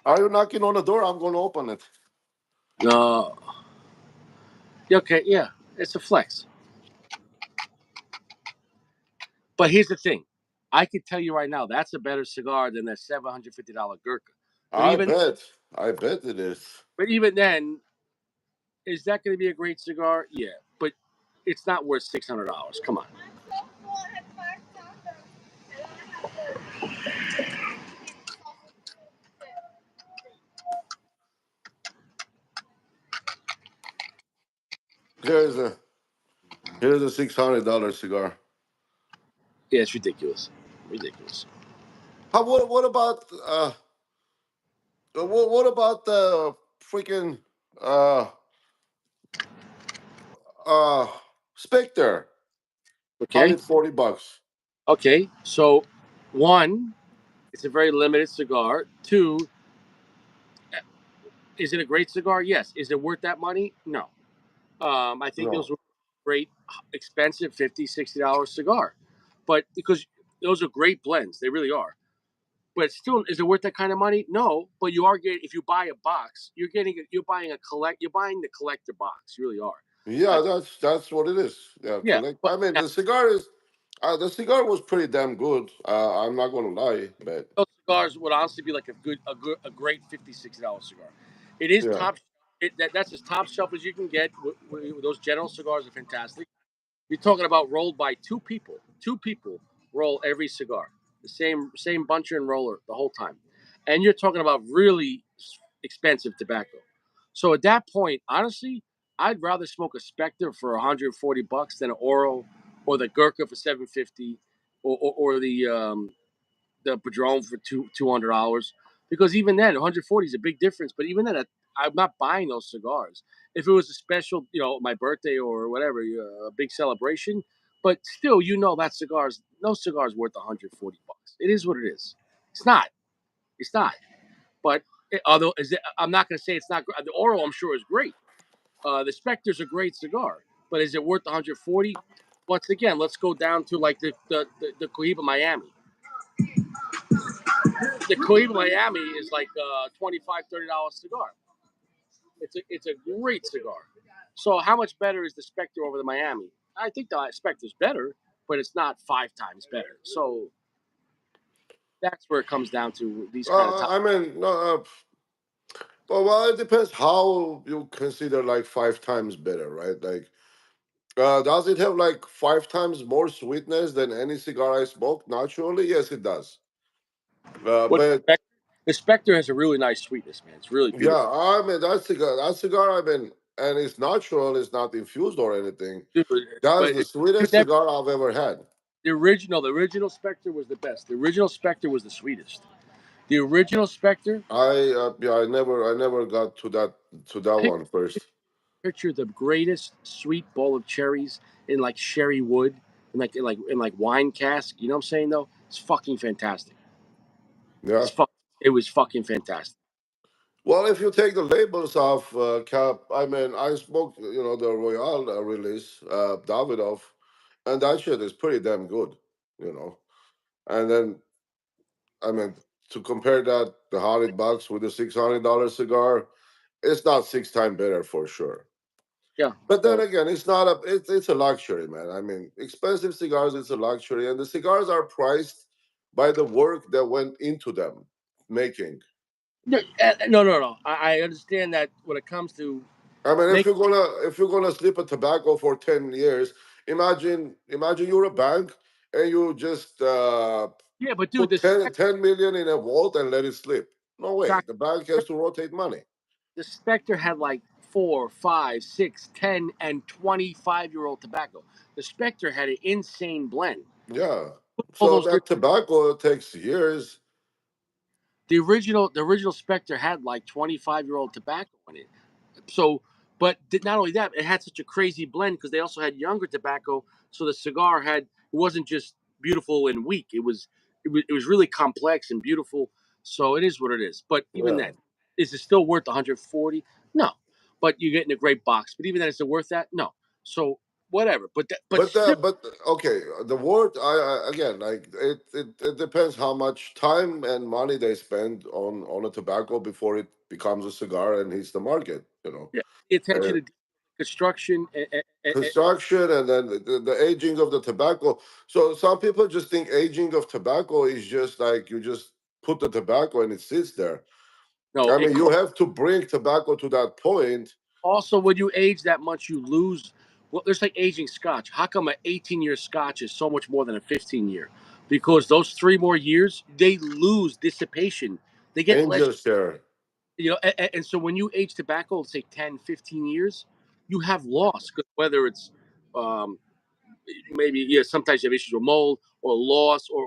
Are you knocking on the door? I'm going to open it. No, yeah, okay, yeah, it's a flex. But here's the thing, I could tell you right now, that's a better cigar than that $750 Gurkha. But I even bet. I bet it is. but even then, is that going to be a great cigar? Yeah, but it's not worth $600. Come on. Here's a $600 cigar. Yeah, it's ridiculous. Ridiculous. How what about what about the freaking uh uh Spectre? Okay. $140. Okay. So, one, it's a very limited cigar. Two, is it a great cigar? Yes. Is it worth that money? No. I think those No. were great, expensive $50, $60 cigar, but because those are great blends, they really are. But still, is it worth that kind of money? No. But you are getting, if you buy a box, you're buying you're buying the collector box. You really are. Yeah, Like, that's what it is. Yeah, yeah. collect. But I mean, now, the cigar was pretty damn good. I'm not gonna lie, but those cigars would honestly be like a great $50, $60 cigar. It is yeah, top. That's as top shelf as you can get. Those General cigars are fantastic. You're talking about rolled by two people. Two people roll every cigar. The same buncher and roller the whole time. And you're talking about really expensive tobacco. So at that point, honestly, I'd rather smoke a Spectre for $140 than an Oro or the Gurkha for $750 or the Padron for $200, because even then 140 is a big difference. But even then, I'm not buying those cigars. If it was a special, my birthday or whatever, a big celebration, but still, that cigars, no cigar's worth $140. It is what it is. It's not. It's not. But although I'm not going to say it's not. The Oro, I'm sure, is great. The Spectre's a great cigar, but is it worth 140? Once again, let's go down to like the Cohiba Miami. The Cohiba Miami is like $25, $30 cigar. It's a great cigar. So how much better is the Spectre over the Miami? I think the Spectre's better, but it's not 5 times better. So that's where it comes down to these kind of top. I mean, no, well, it depends how you consider like 5 times better, right? Like, does it have like 5 times more sweetness than any cigar I smoke? Naturally, yes, it does. What But the Spectre has a really nice sweetness, man. It's really yeah, beautiful. I mean that cigar, I mean, and it's natural. It's not infused or anything. Dude, That's but the you sweetest never, cigar I've ever had. the original Spectre was the best. The original Spectre was the sweetest. The original Spectre, Yeah, I never got to that pick, one first. picture the greatest sweet bowl of cherries in like sherry wood, in like wine cask. You know what I'm saying though? It's fucking fantastic. Yeah. It was fucking fantastic. Well, if you take the labels off, Cap, I mean, I smoked, the Royale release, Davidoff, and that shit is pretty damn good, you know. And then, I mean, to compare that, the $100 with the $600 cigar, it's not 6 times better for sure. Yeah. But then So again, it's a luxury, man. I mean, expensive cigars, it's a luxury, and the cigars are priced by the work that went into them making. no, no. I understand that when it comes to I mean, make. if you're gonna slip a tobacco for 10 years, imagine you're a bank and you just Yeah, but dude, put 10 million in a vault and let it slip. No way. The bank has to rotate money. the Spectre had like 4, 5, 6, 10, and 25-year-old tobacco. The Spectre had an insane blend. Yeah. All So those that tobacco takes years. the original Spectre had like 25-year-old tobacco in it. So, but not only that, it had such a crazy blend because they also had younger tobacco. So the cigar had, it wasn't just beautiful and weak. It was really complex and beautiful. So it is what it is. But even Yeah. then, is it still worth 140? No. But you're getting a great box. But even then, is it worth that? No. So whatever. But still, But okay, the word I again like it depends how much time and money they spend on a tobacco before it becomes a cigar and hits the market. yeah, pay attention Uh, to construction. Construction and then the aging of the tobacco. So some people just think aging of tobacco is just like you just put the tobacco and it sits there. No, I it mean, you have to bring tobacco to that point. also, when you age that much, you lose. Well, there's like aging scotch. How come an 18-year scotch is so much more than a 15-year? Because those 3 more years, they lose dissipation. They get less, Angel share. and so when you age tobacco, let's say 10, 15 years, you have loss. 'Cause whether it's um, maybe, yeah, sometimes you have issues with mold or loss or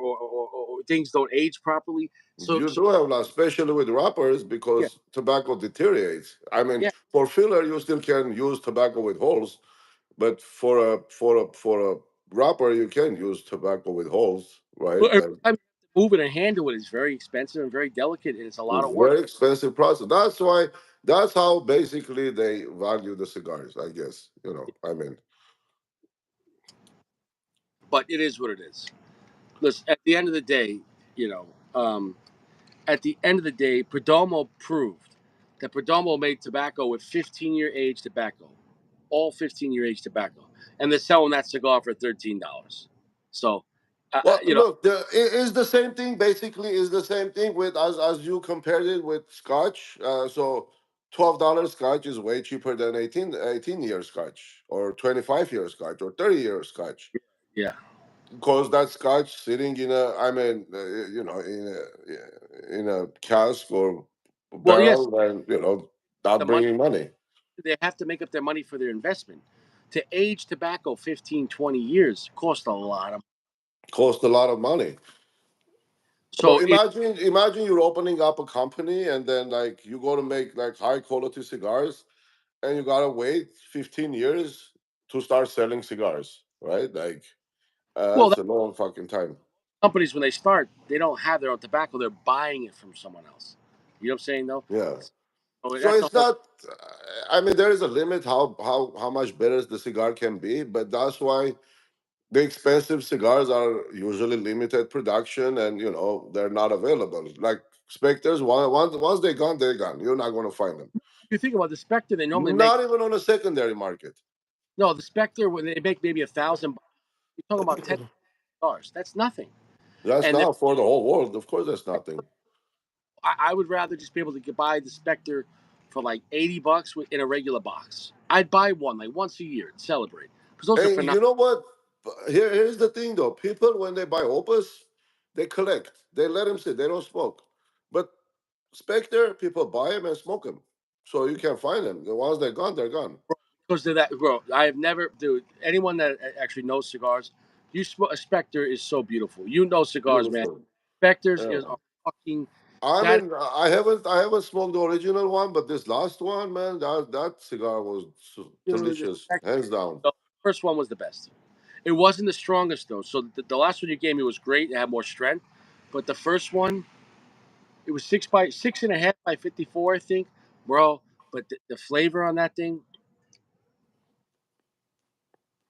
things don't age properly. So, You so do have that, especially with wrappers, yeah, because tobacco deteriorates. I mean, yeah. for filler, you still can use tobacco with holes, but for a wrapper, you can use tobacco with holes, right? Well, every Like time you move it and handle it is very expensive and very delicate, and it's a lot of work. very expensive process. That's why. That's how basically they value the cigars. I guess I mean, But it is what it is. Listen, at the end of the day, you know, um, at the end of the day, Perdomo proved that Perdomo made tobacco with 15-year age tobacco, all 15-year age tobacco, and they're selling that cigar for $13. So, well, look, is the same thing. Basically, is the same thing with as you compared it with Scotch. So $12 Scotch is way cheaper than 18 year Scotch or 25-year Scotch or 30-year Scotch yeah. because that Scotch sitting in a I mean in a cask or Well, yes, barrel and not the money bringing money they have to make up their money for their investment. To age tobacco 15, 20 years cost a lot of. cost a lot of money. So So it imagine you're opening up a company and then like you go to make like high quality cigars and you gotta wait 15 years to start selling cigars, right? Like well, that's a long fucking time. companies when they start, they don't have their own tobacco; they're buying it from someone else. You know what I'm saying, though? Yeah. So So that's a it's whole. not. I mean, there is a limit how much better the cigar can be, but that's why the expensive cigars are usually limited production, and they're not available. Like Spectres, once they're gone, they're gone. You're not going to find them. You think about the Spectre, they normally make Not even on a secondary market. no the Spectre when they make maybe 1,000. You're talking about $10. That's nothing. That's And not for the whole world. Of course, that's nothing. I would rather just be able to buy the Spectre for like $80 in a regular box. I'd buy one like once a year and celebrate because those are And phenomenal. you know what? Here's the thing, though. People, when they buy Opus, they collect. They let them sit. They don't smoke. But Spectre, people buy them and smoke them. So you can't find them. The ones they're gone, they're gone. Because of that, bro. I have never, dude. Anyone that actually knows cigars, you smoke a Spectre is so beautiful. You know cigars, man. Beautiful. Spectres Yeah. are fucking I that. mean, I haven't smoked the original one, but this last one, man, that cigar was Dude, the delicious, hands down. first one was the best. It wasn't the strongest though. So the last one you gave me was great. It had more strength, but the first one, it was 6.5 by 54, I think, bro. But the flavor on that thing,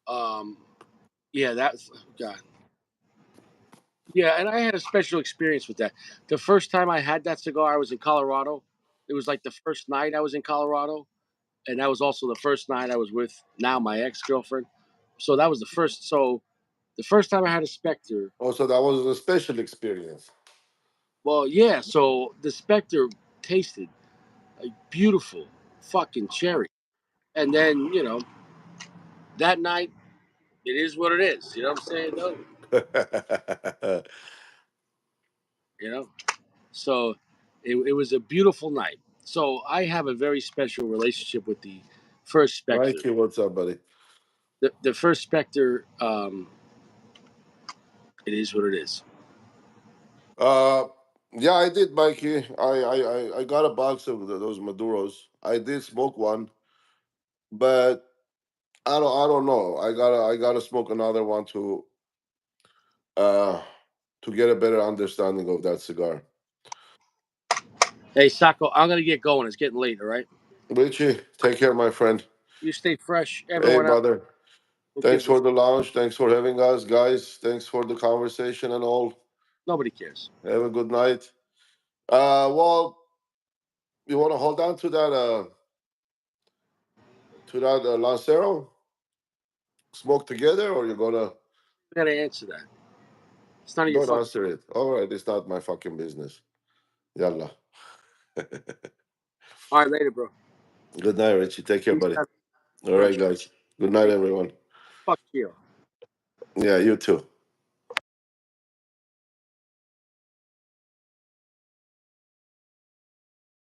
um, yeah, that's God. Yeah, and I had a special experience with that. The first time I had that cigar, I was in Colorado. It was like the first night I was in Colorado, and that was also the first night I was with now my ex girlfriend. So that was the first. So the first time I had a Spectre. Oh, so that was a special experience. Well, yeah. So the Spectre tasted like beautiful fucking cherry, and then that night it is what it is. You know what I'm saying? No, you know. So it was a beautiful night. So I have a very special relationship with the first Spectre. Mikey, what's up, buddy? The first Spectre, it is what it is. Uh, yeah, I did, Mikey. I got a box of those Maduros. I did smoke one, but I don't know. I gotta smoke another one uh to get a better understanding of that cigar. Hey, Sacco, I'm gonna get going. It's getting late. All right. Richie, take care, my friend. You stay fresh. Hey, Everyone else, brother. who Thanks gives a for the lounge. Thanks for having us, guys. Thanks for the conversation and all. nobody cares. Have a good night. Well, you want to hold on to that Lancero? Smoke together, or you're gonna I gotta answer that. It's none of your don't fucking. answer it? All right, it's not my fucking business. Yalla. All right, later, bro. Good night, Richie. Take care, Peace buddy. out. All right, Much. guys. Good night, everyone. Fuck you. Yeah, you too.